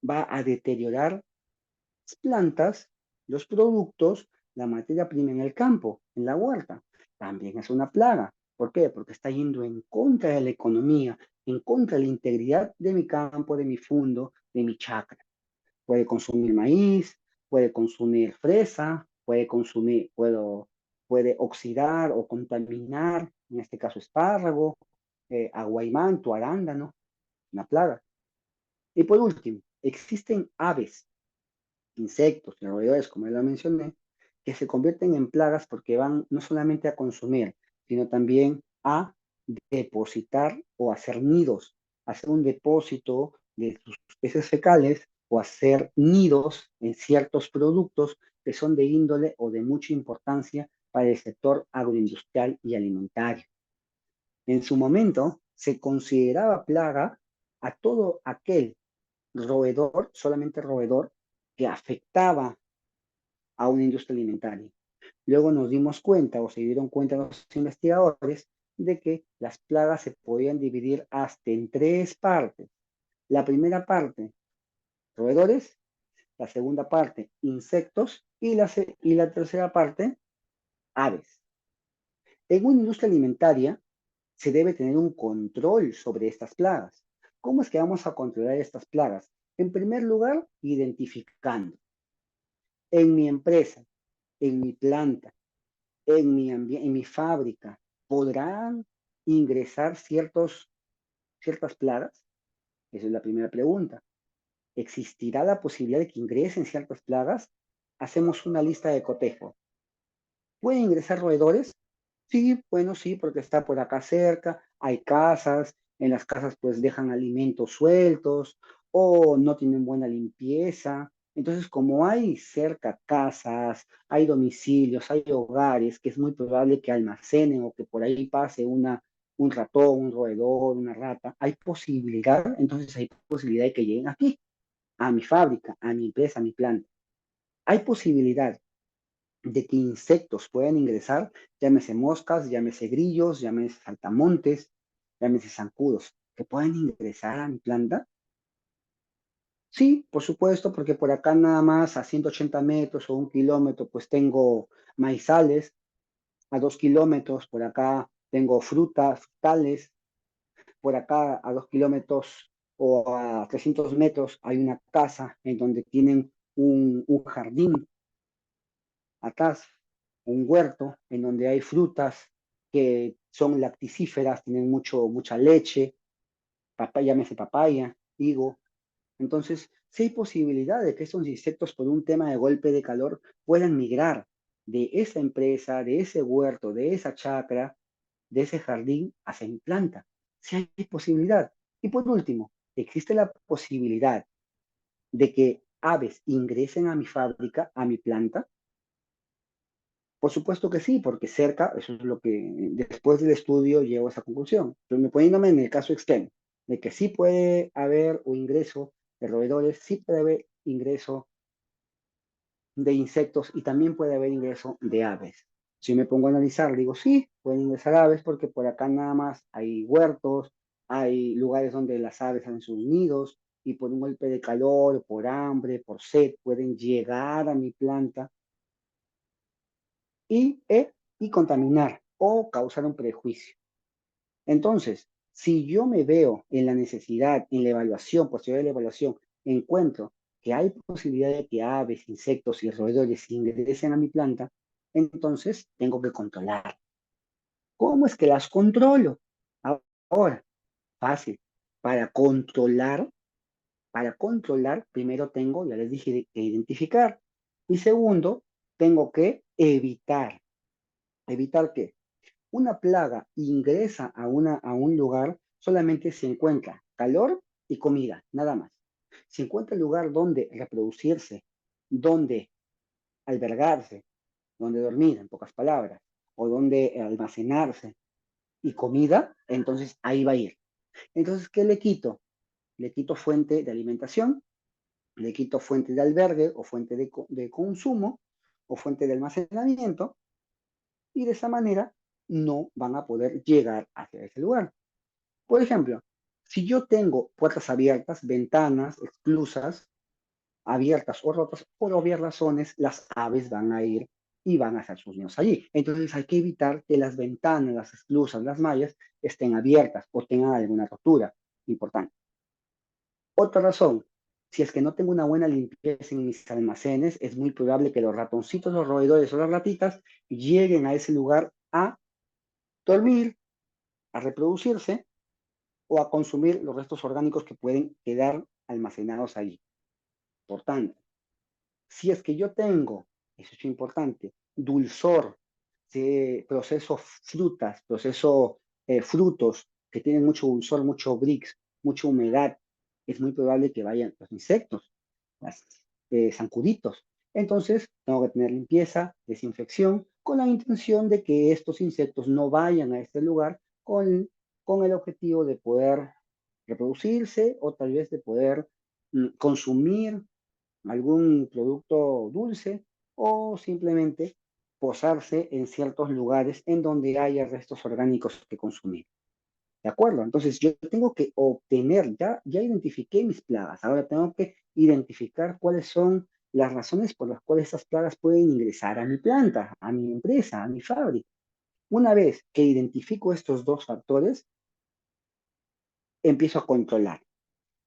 va a deteriorar las plantas, los productos, la materia prima en el campo, en la huerta. También es una plaga. ¿Por qué? Porque está yendo en contra de la economía, en contra de la integridad de mi campo, de mi fundo, de mi chacra. Puede consumir maíz, puede consumir fresa, puede oxidar o contaminar, en este caso espárrago, aguaymanto, arándano, una plaga. Y por último, existen aves, insectos y roedores, como ya lo mencioné, que se convierten en plagas porque van no solamente a consumir, sino también a depositar o hacer nidos, hacer un depósito de sus heces fecales o hacer nidos en ciertos productos que son de índole o de mucha importancia para el sector agroindustrial y alimentario. En su momento se consideraba plaga a todo aquel roedor, solamente roedor, que afectaba a una industria alimentaria. Luego nos dimos cuenta o se dieron cuenta los investigadores de que las plagas se podían dividir hasta en tres partes. La primera parte, roedores; la segunda parte, insectos; y la tercera parte, aves. En una industria alimentaria se debe tener un control sobre estas plagas. ¿Cómo es que vamos a controlar estas plagas? En primer lugar, identificando en mi empresa, en mi planta, en mi fábrica, ¿podrán ingresar ciertas plagas? Esa es la primera pregunta. ¿Existirá la posibilidad de que ingresen ciertas plagas? Hacemos una lista de cotejo. ¿Pueden ingresar roedores? Sí, bueno, sí, porque está por acá cerca, hay casas, en las casas pues dejan alimentos sueltos o no tienen buena limpieza. Entonces, como hay cerca casas, hay domicilios, hay hogares, que es muy probable que almacenen o que por ahí pase un ratón, un roedor, una rata, entonces hay posibilidad de que lleguen aquí, a mi fábrica, a mi empresa, a mi planta. Hay posibilidad de que insectos puedan ingresar, llámese moscas, llámese grillos, llámese saltamontes, llámese zancudos, que puedan ingresar a mi planta. Sí, por supuesto, porque por acá nada más a 180 metros o 1 kilómetro, pues tengo maizales; a 2 kilómetros por acá tengo frutas, frutales; por acá a 2 kilómetros o a 300 metros hay una casa en donde tienen un jardín atrás, un huerto en donde hay frutas que son lacticíferas, tienen mucha leche, papaya, llámese papaya, higo. Entonces, sí hay posibilidad de que estos insectos, por un tema de golpe de calor, puedan migrar de esa empresa, de ese huerto, de esa chacra, de ese jardín hacia mi planta. Sí hay posibilidad. Y por último, existe la posibilidad de que aves ingresen a mi fábrica, a mi planta. Por supuesto que sí, porque cerca, eso es lo que después del estudio llego a esa conclusión. Pero me poniéndome en el caso extremo, de que sí puede haber un ingreso de roedores, sí puede haber ingreso de insectos y también puede haber ingreso de aves. Si me pongo a analizar, digo, sí, pueden ingresar aves porque por acá nada más hay huertos, hay lugares donde las aves hacen sus nidos y por un golpe de calor, por hambre, por sed, pueden llegar a mi planta y contaminar o causar un prejuicio. Entonces, si yo me veo en la necesidad, en la evaluación, posterior de la evaluación, encuentro que hay posibilidad de que aves, insectos y roedores ingresen a mi planta, entonces tengo que controlar. ¿Cómo es que las controlo? Ahora, fácil. Para controlar, para controlar, primero tengo, ya les dije, que identificar. Y segundo, tengo que evitar. ¿Evitar qué? Una plaga ingresa a un lugar solamente si encuentra calor y comida, nada más. Si encuentra el lugar donde reproducirse, donde albergarse, donde dormir, en pocas palabras, o donde almacenarse y comida, entonces ahí va a ir. Entonces, ¿qué le quito? Le quito fuente de alimentación, le quito fuente de albergue o fuente de consumo o fuente de almacenamiento y de esa manera no van a poder llegar hacia ese lugar. Por ejemplo, si yo tengo puertas abiertas, ventanas, esclusas, abiertas o rotas, por obvias razones, las aves van a ir y van a hacer sus nidos allí. Entonces hay que evitar que las ventanas, las esclusas, las mallas estén abiertas o tengan alguna rotura importante. Otra razón, si es que no tengo una buena limpieza en mis almacenes, es muy probable que los ratoncitos, los roedores o las ratitas lleguen a ese lugar a dormir, a reproducirse o a consumir los restos orgánicos que pueden quedar almacenados allí. Por tanto, si es que yo tengo, eso es importante, dulzor, proceso frutas, proceso frutos que tienen mucho dulzor, mucho brix, mucha humedad, es muy probable que vayan los insectos, las zancuditos. Entonces, tengo que tener limpieza, desinfección, con la intención de que estos insectos no vayan a este lugar con el objetivo de poder reproducirse o tal vez de poder consumir algún producto dulce o simplemente posarse en ciertos lugares en donde haya restos orgánicos que consumir. ¿De acuerdo? Entonces yo tengo que obtener, ya identifiqué mis plagas, ahora tengo que identificar cuáles son las razones por las cuales estas plagas pueden ingresar a mi planta, a mi empresa, a mi fábrica. Una vez que identifico estos dos factores, empiezo a controlar.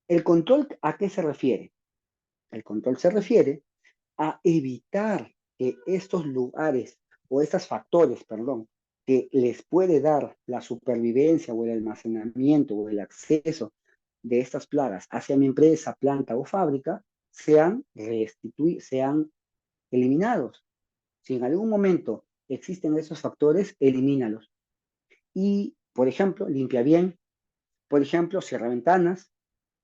¿El control a qué se refiere? El control se refiere a evitar que estos lugares o estos factores, perdón, que les puede dar la supervivencia o el almacenamiento o el acceso de estas plagas hacia mi empresa, planta o fábrica, sean eliminados. Si en algún momento existen esos factores, elimínalos. Y, por ejemplo, limpia bien, por ejemplo, cierra ventanas,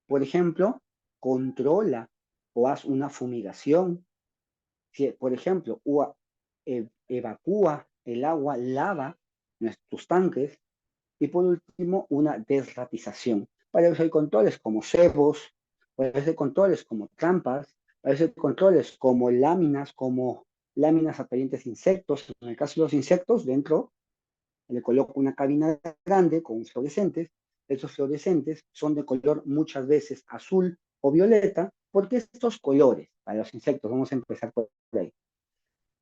por ejemplo, controla o haz una fumigación. Si, por ejemplo, evacúa el agua, lava tus tanques y por último, una desratización. Para eso hay controles como cebos, para eso hay controles como trampas, para eso hay controles como láminas atrayentes de insectos. En el caso de los insectos, dentro le coloco una cabina grande con fluorescentes. Esos fluorescentes son de color muchas veces azul o violeta, porque estos colores, para los insectos, vamos a empezar por ahí,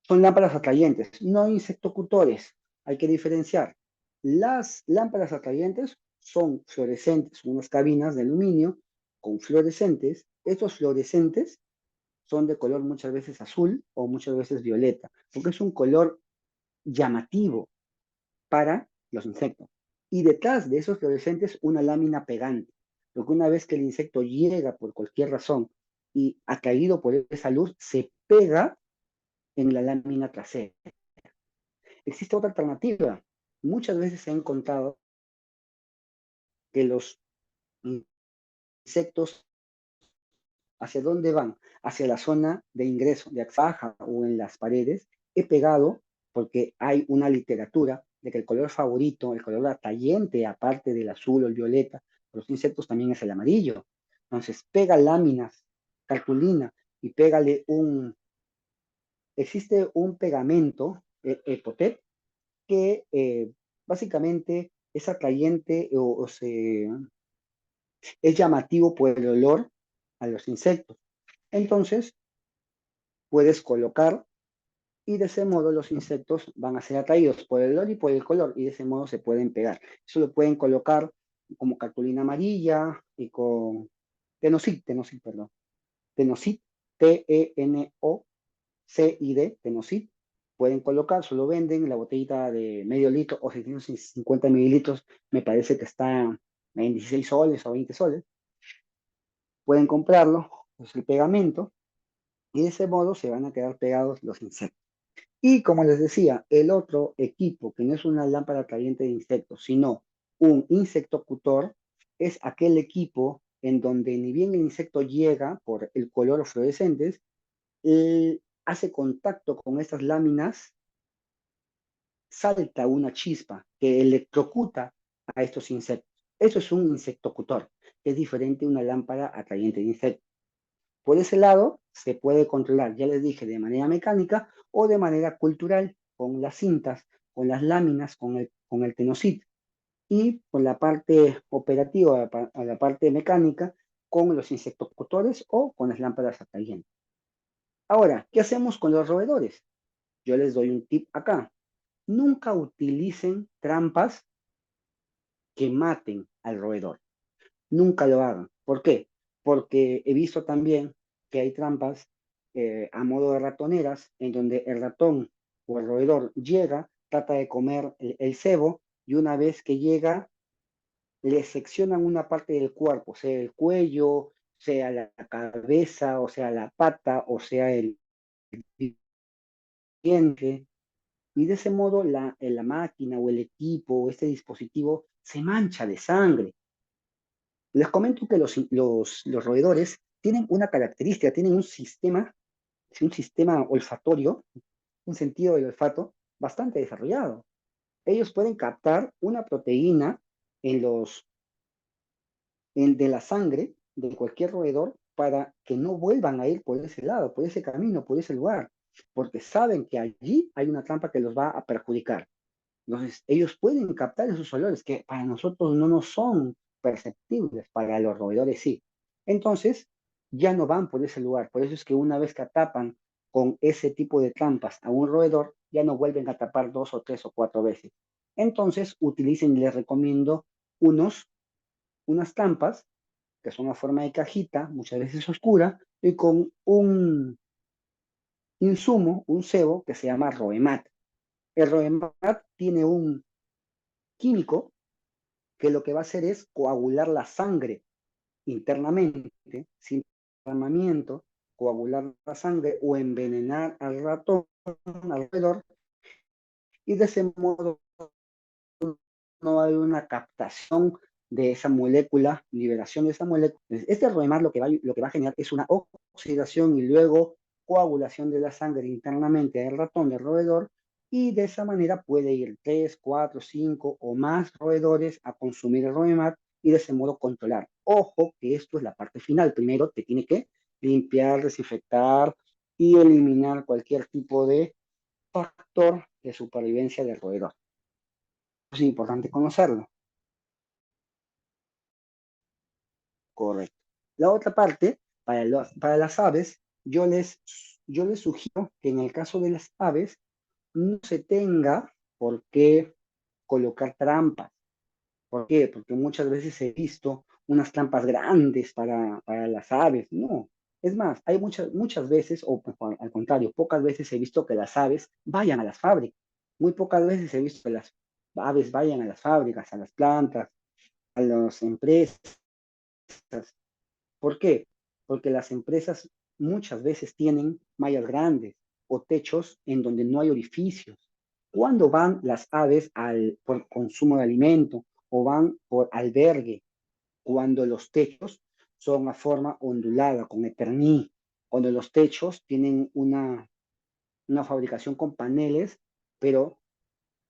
son lámparas atrayentes, no insectocutores. Hay que diferenciar. Las lámparas atrayentes son fluorescentes, son unas cabinas de aluminio con fluorescentes. Estos fluorescentes son de color muchas veces azul o muchas veces violeta, porque es un color llamativo para los insectos. Y detrás de esos fluorescentes una lámina pegante, porque una vez que el insecto llega por cualquier razón y ha caído por esa luz, se pega en la lámina trasera. Existe otra alternativa. Muchas veces se ha encontrado que los insectos, ¿hacia dónde van? Hacia la zona de ingreso, de baja o en las paredes. He pegado, porque hay una literatura de que el color favorito, el color atrayente, aparte del azul o el violeta, los insectos también es el amarillo. Entonces, pega láminas, cartulina, y pégale existe un pegamento Epotet, que básicamente es atrayente es llamativo por el olor a los insectos. Entonces, puedes colocar y de ese modo los insectos van a ser atraídos por el olor y por el color y de ese modo se pueden pegar. Eso lo pueden colocar como cartulina amarilla y con tenosid, perdón. Tenosid, T-E-N-O-C-I-D, Tenosid. Pueden colocar, solo venden la botellita de medio litro o 650 mililitros, me parece que está en 16 soles o 20 soles. Pueden comprarlo, es el pegamento, y de ese modo se van a quedar pegados los insectos. Y como les decía, el otro equipo, que no es una lámpara caliente de insectos, sino un insectocutor, es aquel equipo en donde ni bien el insecto llega por el color fluorescentes, hace contacto con estas láminas, salta una chispa que electrocuta a estos insectos. Eso es un insectocutor, que es diferente a una lámpara atrayente de insectos. Por ese lado, se puede controlar, ya les dije, de manera mecánica o de manera cultural, con las cintas, con las láminas, con el tenocid. Y con la parte operativa, a la parte mecánica, con los insectocutores o con las lámparas atrayentes. Ahora, ¿qué hacemos con los roedores? Yo les doy un tip acá. Nunca utilicen trampas que maten al roedor. Nunca lo hagan. ¿Por qué? Porque he visto también que hay trampas a modo de ratoneras en donde el ratón o el roedor llega, trata de comer el cebo y una vez que llega le seccionan una parte del cuerpo, sea el cuello, sea la cabeza, o sea la pata, o sea el diente, y de ese modo la máquina o el equipo o este dispositivo se mancha de sangre. Les comento que los roedores tienen una característica, tienen un sistema olfatorio, un sentido del olfato bastante desarrollado. Ellos pueden captar una proteína en de la sangre de cualquier roedor para que no vuelvan a ir por ese lado, por ese camino, por ese lugar, porque saben que allí hay una trampa que los va a perjudicar. Entonces, ellos pueden captar esos olores que para nosotros no nos son perceptibles, para los roedores sí. Entonces, ya no van por ese lugar. Por eso es que una vez que tapan con ese tipo de trampas a un roedor, ya no vuelven a tapar dos o tres o cuatro veces. Entonces, utilicen, les recomiendo unas trampas que son a forma de cajita, muchas veces oscura, y con un insumo, un cebo que se llama Roemat. El Roemat tiene un químico que lo que va a hacer es coagular la sangre internamente, sin derramamiento, coagular la sangre o envenenar al ratón alrededor, y de ese modo no hay una captación de esa molécula, liberación de esa molécula. Este ROEMAR lo que va a generar es una oxidación y luego coagulación de la sangre internamente del ratón, del roedor, y de esa manera puede ir 3, 4, 5 o más roedores a consumir el ROEMAR y de ese modo controlar. Ojo que esto es la parte final. Primero te tiene que limpiar, desinfectar y eliminar cualquier tipo de factor de supervivencia del roedor. Es importante conocerlo. Correcto. La otra parte, para las aves, yo les sugiero que en el caso de las aves no se tenga por qué colocar trampas. ¿Por qué? Porque muchas veces he visto unas trampas grandes para las aves. No. Es más, hay muchas veces, o al contrario, pocas veces he visto que las aves vayan a las fábricas. Muy pocas veces he visto que las aves vayan a las fábricas, a las plantas, a las empresas. ¿Por qué? Porque las empresas muchas veces tienen mallas grandes o techos en donde no hay orificios. ¿Cuándo van las aves por consumo de alimento o van por albergue? Cuando los techos son a forma ondulada, con eterní, cuando los techos tienen una fabricación con paneles, pero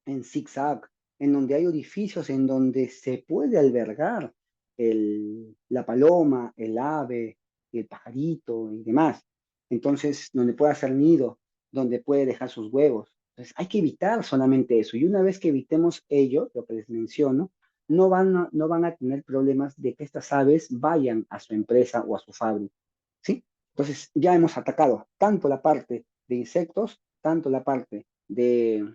en zigzag, en donde hay orificios en donde se puede albergar la paloma, el ave, el pajarito y demás. Entonces, donde puede hacer nido, donde puede dejar sus huevos. Entonces, hay que evitar solamente eso. Y una vez que evitemos ello, lo que les menciono, no van a tener problemas de que estas aves vayan a su empresa o a su fábrica, ¿sí? Entonces, ya hemos atacado tanto la parte de insectos, tanto la parte de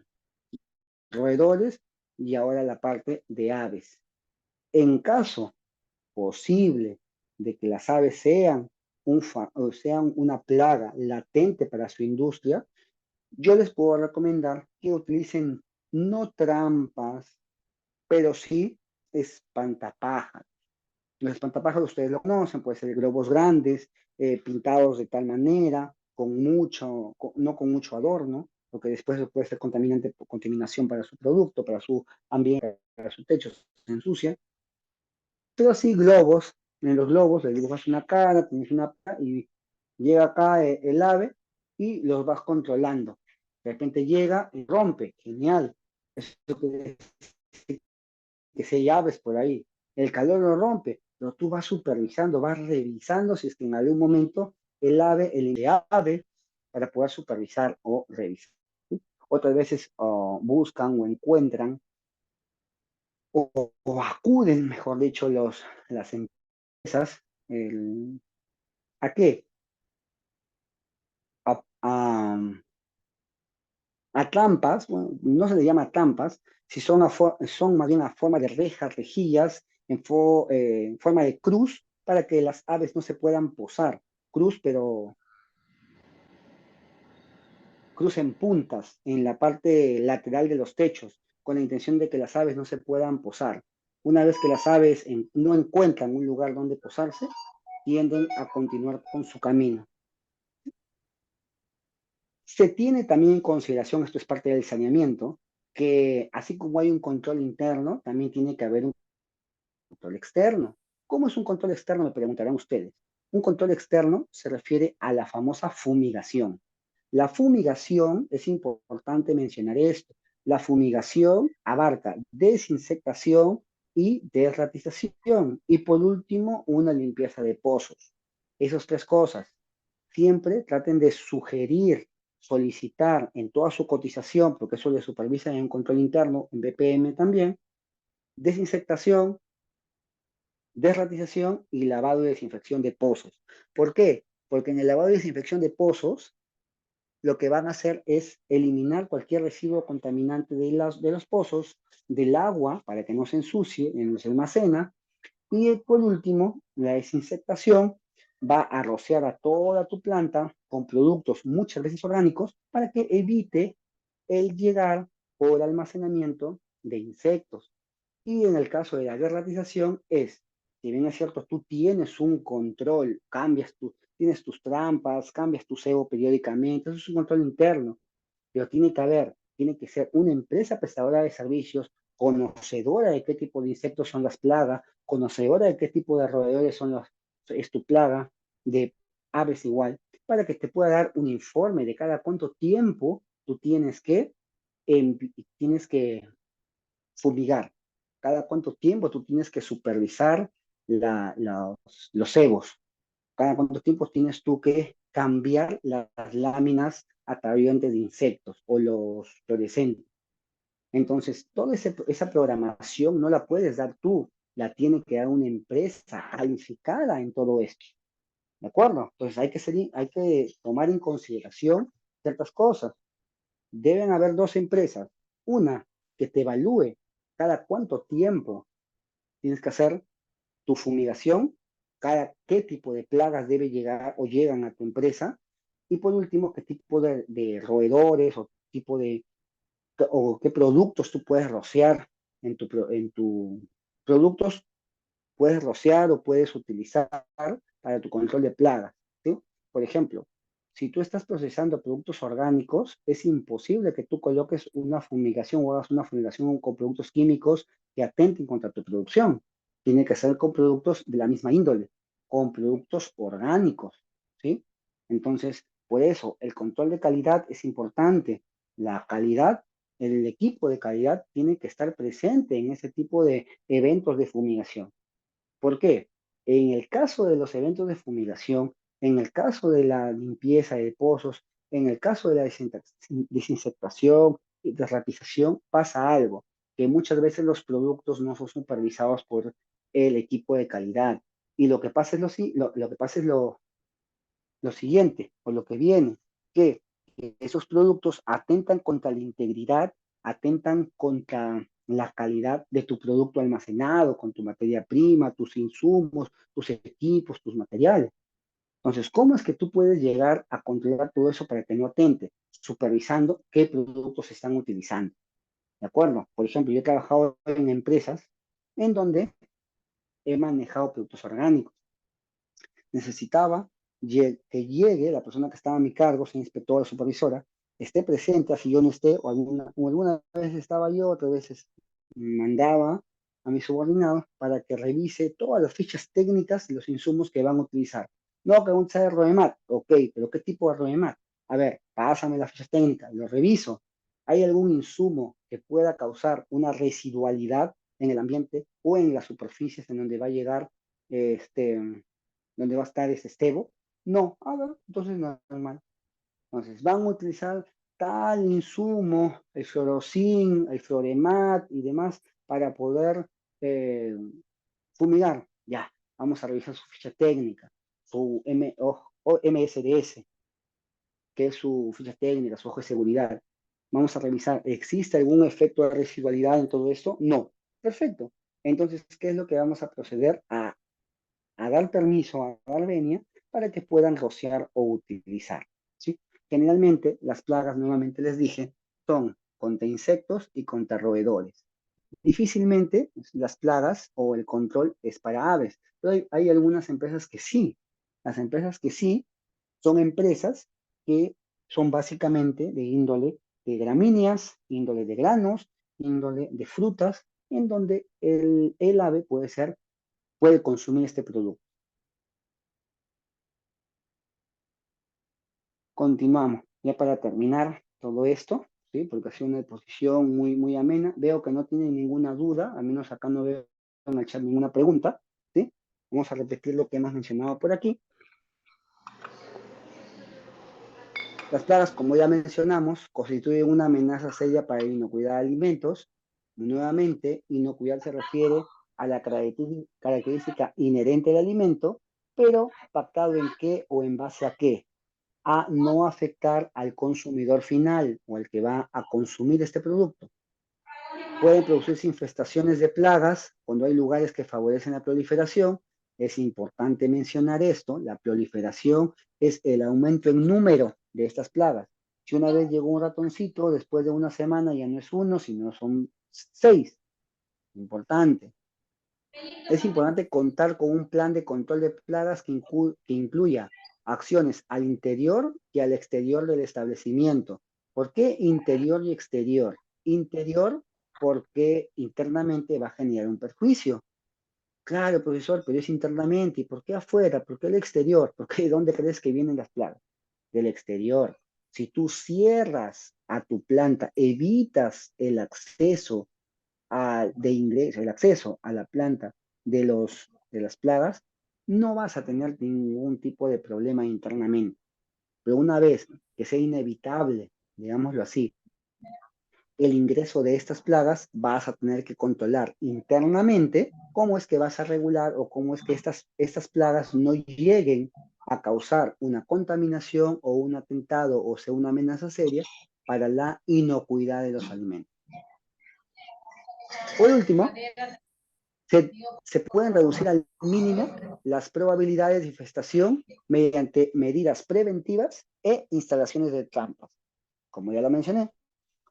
roedores y ahora la parte de aves. En caso posible de que las aves sean una plaga latente para su industria, yo les puedo recomendar que utilicen no trampas, pero sí espantapájaros. Los espantapájaros ustedes lo conocen, pueden ser globos grandes, pintados de tal manera, no con mucho adorno, porque después puede ser contaminación para su producto, para su ambiente, para su techo, se ensucia. Pero así globos, en los globos le dibujas una cara, tienes y llega acá el ave y los vas controlando. De repente llega y rompe, genial. Eso quiere decir que si hay aves por ahí, el calor lo rompe, pero tú vas supervisando, vas revisando si es que en algún momento el ave para poder supervisar o revisar. ¿Sí? Otras veces buscan o encuentran o acuden, mejor dicho, las empresas, el, ¿a qué? A, a trampas, bueno, no se le llama trampas, si son más bien a forma de rejas, rejillas, en forma de cruz, para que las aves no se puedan posar. Cruz, pero cruz en puntas, en la parte lateral de los techos, con la intención de que las aves no se puedan posar. Una vez que las aves no encuentran un lugar donde posarse, tienden a continuar con su camino. Se tiene también en consideración, esto es parte del saneamiento, que así como hay un control interno, también tiene que haber un control externo. ¿Cómo es un control externo? Me preguntarán ustedes. Un control externo se refiere a la famosa fumigación. La fumigación, es importante mencionar esto, la fumigación abarca desinsectación y desratización. Y por último, una limpieza de pozos. Esas tres cosas. Siempre traten de sugerir, solicitar en toda su cotización, porque eso le supervisan en control interno, en BPM también, desinsectación, desratización y lavado y desinfección de pozos. ¿Por qué? Porque en el lavado y desinfección de pozos, lo que van a hacer es eliminar cualquier residuo contaminante de los pozos, del agua, para que no se ensucie, no se almacena, y por último, la desinsectación va a rociar a toda tu planta con productos muchas veces orgánicos para que evite el llegar o el almacenamiento de insectos. Y en el caso de la derratización si bien es cierto, tú tienes un control, tienes tus trampas, cambias tu cebo periódicamente, eso es un control interno, pero tiene que ser una empresa prestadora de servicios, conocedora de qué tipo de insectos son las plagas, conocedora de qué tipo de roedores es tu plaga, de aves igual, para que te pueda dar un informe de cada cuánto tiempo tú tienes que fumigar, cada cuánto tiempo tú tienes que supervisar los cebos, cada cuánto tiempo tienes tú que cambiar las láminas atravientes de insectos o los fluorescentes. Entonces, esa programación no la puedes dar tú, la tiene que dar una empresa calificada en todo esto. ¿De acuerdo? Entonces, hay que tomar en consideración ciertas cosas. Deben haber dos empresas. Una que te evalúe cada cuánto tiempo tienes que hacer tu fumigación, qué tipo de plagas debe llegar o llegan a tu empresa, y por último, qué tipo de roedores o qué productos tú puedes rociar en tu productos, puedes rociar o puedes utilizar para tu control de plagas, ¿sí? Por ejemplo, si tú estás procesando productos orgánicos, es imposible que tú coloques una fumigación o hagas una fumigación con productos químicos que atenten contra tu producción. Tiene que ser con productos de la misma índole, con productos orgánicos, ¿sí? Entonces, por eso, el control de calidad es importante. La calidad, el equipo de calidad tiene que estar presente en ese tipo de eventos de fumigación. ¿Por qué? En el caso de los eventos de fumigación, en el caso de la limpieza de pozos, en el caso de la desinsectación y desratización pasa algo, que muchas veces los productos no son supervisados por el equipo de calidad. Y lo que pasa es lo que pasa es lo siguiente, o lo que viene, que esos productos atentan contra la integridad, atentan contra la calidad de tu producto almacenado, con tu materia prima, tus insumos, tus equipos, tus materiales. Entonces, ¿cómo es que tú puedes llegar a controlar todo eso para que no atente? Supervisando qué productos se están utilizando. ¿De acuerdo? Por ejemplo, yo he trabajado en empresas en donde he manejado productos orgánicos. Necesitaba que llegue la persona que estaba a mi cargo, sea inspectora o supervisora, esté presente, así yo no esté, o alguna vez estaba yo, otras veces mandaba a mi subordinado para que revise todas las fichas técnicas y los insumos que van a utilizar. No, que van a utilizar ROEMAT, ok, pero ¿qué tipo de ROEMAT? A ver, pásame las fichas técnicas, lo reviso. ¿Hay algún insumo que pueda causar una residualidad en el ambiente o en las superficies en donde va a llegar donde va a estar ese estebo? No, entonces no es normal. Entonces, van a utilizar tal insumo, el fluorocin, el fluoremat y demás para poder fumigar. Ya, vamos a revisar su ficha técnica, su MSDS, que es su ficha técnica, su hoja de seguridad. Vamos a revisar, ¿existe algún efecto de residualidad en todo esto? No. Perfecto. Entonces, ¿qué es lo que vamos a proceder a dar permiso, a dar venia, para que puedan rociar o utilizar? ¿Sí? Generalmente, las plagas, nuevamente les dije, son contra insectos y contra roedores. Difícilmente las plagas o el control es para aves, pero hay algunas empresas que sí. Las empresas que sí son empresas que son básicamente de índole de gramíneas, índole de granos, índole de frutas, en donde el ave puede consumir este producto. Continuamos, ya para terminar todo esto, ¿sí? Porque ha sido una exposición muy, muy amena. Veo que no tienen ninguna duda, al menos acá no veo en el chat ninguna pregunta, ¿sí? Vamos a repetir lo que hemos mencionado por aquí. Las plagas, como ya mencionamos, constituyen una amenaza seria para la inocuidad de alimentos. Nuevamente, inocuidad se refiere a la característica inherente del alimento, pero pactado en qué o en base a qué. A no afectar al consumidor final o al que va a consumir este producto. Pueden producirse infestaciones de plagas cuando hay lugares que favorecen la proliferación. Es importante mencionar esto, la proliferación es el aumento en número de estas plagas. Si una vez llegó un ratoncito, después de una semana ya no es uno, sino son 6. Importante. Es importante contar con un plan de control de plagas que incluya acciones al interior y al exterior del establecimiento. ¿Por qué interior y exterior? Interior porque internamente va a generar un perjuicio. Claro, profesor, pero es internamente. ¿Y por qué afuera? ¿Por qué el exterior? ¿Por qué de dónde crees que vienen las plagas? Del exterior. Si tú cierras a tu planta, evitas el acceso a la planta de las plagas, no vas a tener ningún tipo de problema internamente. Pero una vez que sea inevitable, digámoslo así, el ingreso de estas plagas, vas a tener que controlar internamente cómo es que vas a regular o cómo es que estas plagas no lleguen a causar una contaminación o un atentado o sea una amenaza seria para la inocuidad de los alimentos. Por último, se pueden reducir al mínimo las probabilidades de infestación mediante medidas preventivas e instalaciones de trampas. Como ya lo mencioné,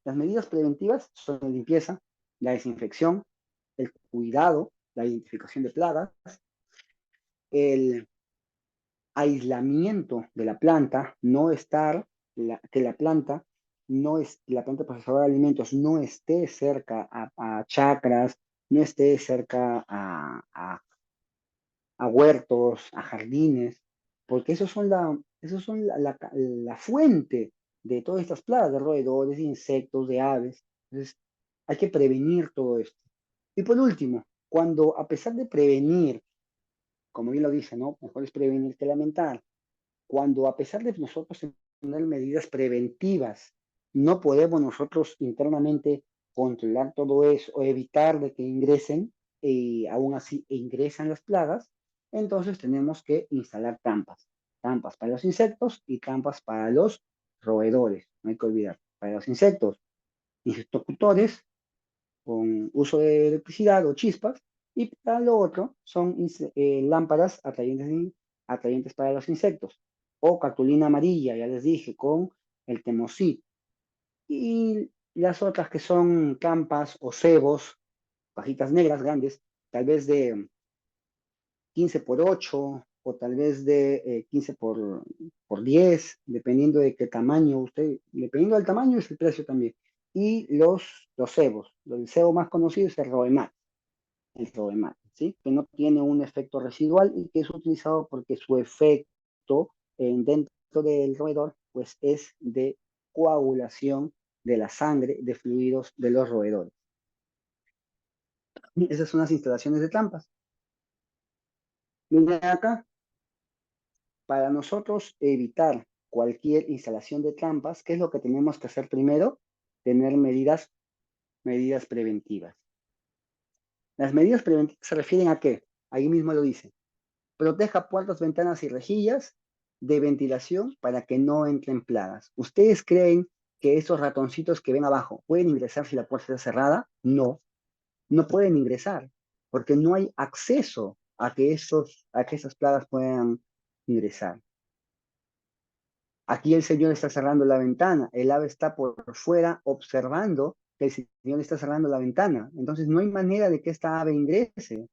las medidas preventivas son la limpieza, la desinfección, el cuidado, la identificación de plagas, el aislamiento de la planta, no estar, que la planta la planta procesadora de alimentos no esté cerca a chacras, no esté cerca a huertos, a jardines, porque esos son la fuente de todas estas plagas, de roedores, de insectos, de aves. Entonces, hay que prevenir todo esto. Y por último, cuando a pesar de prevenir, como bien lo dice, ¿no? Mejor es prevenir que lamentar. Cuando a pesar de nosotros tener medidas preventivas. No podemos nosotros internamente controlar todo eso o evitar de que ingresen y aún así ingresan las plagas. Entonces tenemos que instalar trampas. Trampas para los insectos y trampas para los roedores. No hay que olvidar. Para los insectos, insectocutores con uso de electricidad o chispas, y para lo otro son lámparas atrayentes para los insectos, o cartulina amarilla, ya les dije, con el Temosid, y las otras que son trampas o cebos, cajitas negras grandes, tal vez de 15 por 8 o tal vez de 15 por 10, dependiendo de qué tamaño usted, dependiendo del tamaño es el precio también. Y los cebos, el cebo más conocido es el Roemat, ¿sí? Que no tiene un efecto residual y que es utilizado porque su efecto dentro del roedor pues es de coagulación de la sangre, de fluidos de los roedores. Y esas son las instalaciones de trampas. Miren acá, para nosotros evitar cualquier instalación de trampas, ¿qué es lo que tenemos que hacer primero? Tener medidas preventivas. Las medidas preventivas se refieren a qué? Ahí mismo lo dice. Proteja puertas, ventanas y rejillas de ventilación para que no entren plagas. ¿Ustedes creen que esos ratoncitos que ven abajo pueden ingresar si la puerta está cerrada? No, no pueden ingresar porque no hay acceso a que esas plagas puedan ingresar. Aquí el Señor está cerrando la ventana, el ave está por fuera observando que el Señor está cerrando la ventana. Entonces no hay manera de que esta ave ingrese.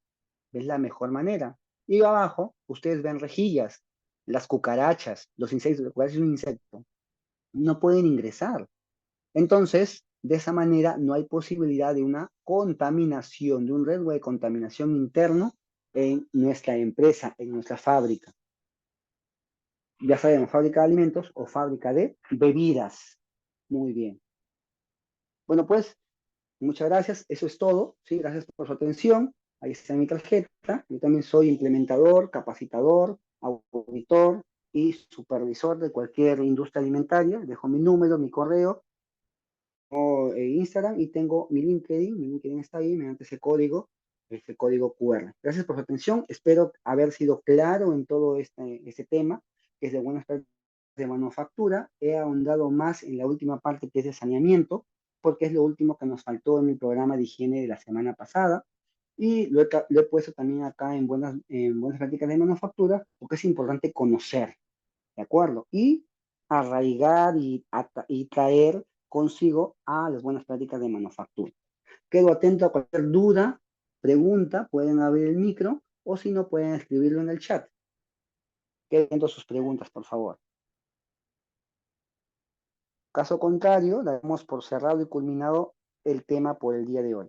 Es la mejor manera. Y abajo ustedes ven rejillas, las cucarachas, los insectos, la cucaracha es un insecto, no pueden ingresar. Entonces, de esa manera no hay posibilidad de una contaminación, de un riesgo de contaminación interno en nuestra empresa, en nuestra fábrica. Ya sabemos, fábrica de alimentos o fábrica de bebidas. Muy bien. Bueno, pues, muchas gracias. Eso es todo. ¿Sí? Gracias por su atención. Ahí está mi tarjeta. Yo también soy implementador, capacitador, auditor y supervisor de cualquier industria alimentaria. Dejo mi número, mi correo o Instagram y tengo mi LinkedIn. Mi LinkedIn está ahí mediante ese código QR. Gracias por su atención. Espero haber sido claro en todo este tema, que es de buenas prácticas de manufactura. He ahondado más en la última parte que es de saneamiento, porque es lo último que nos faltó en el programa de higiene de la semana pasada. Y lo he puesto también acá en buenas prácticas de manufactura, porque es importante conocer, ¿de acuerdo? Y arraigar y traer consigo a las buenas prácticas de manufactura. Quedo atento a cualquier duda, pregunta, pueden abrir el micro o si no pueden escribirlo en el chat. Quedo atento a sus preguntas, por favor. Caso contrario, damos por cerrado y culminado el tema por el día de hoy.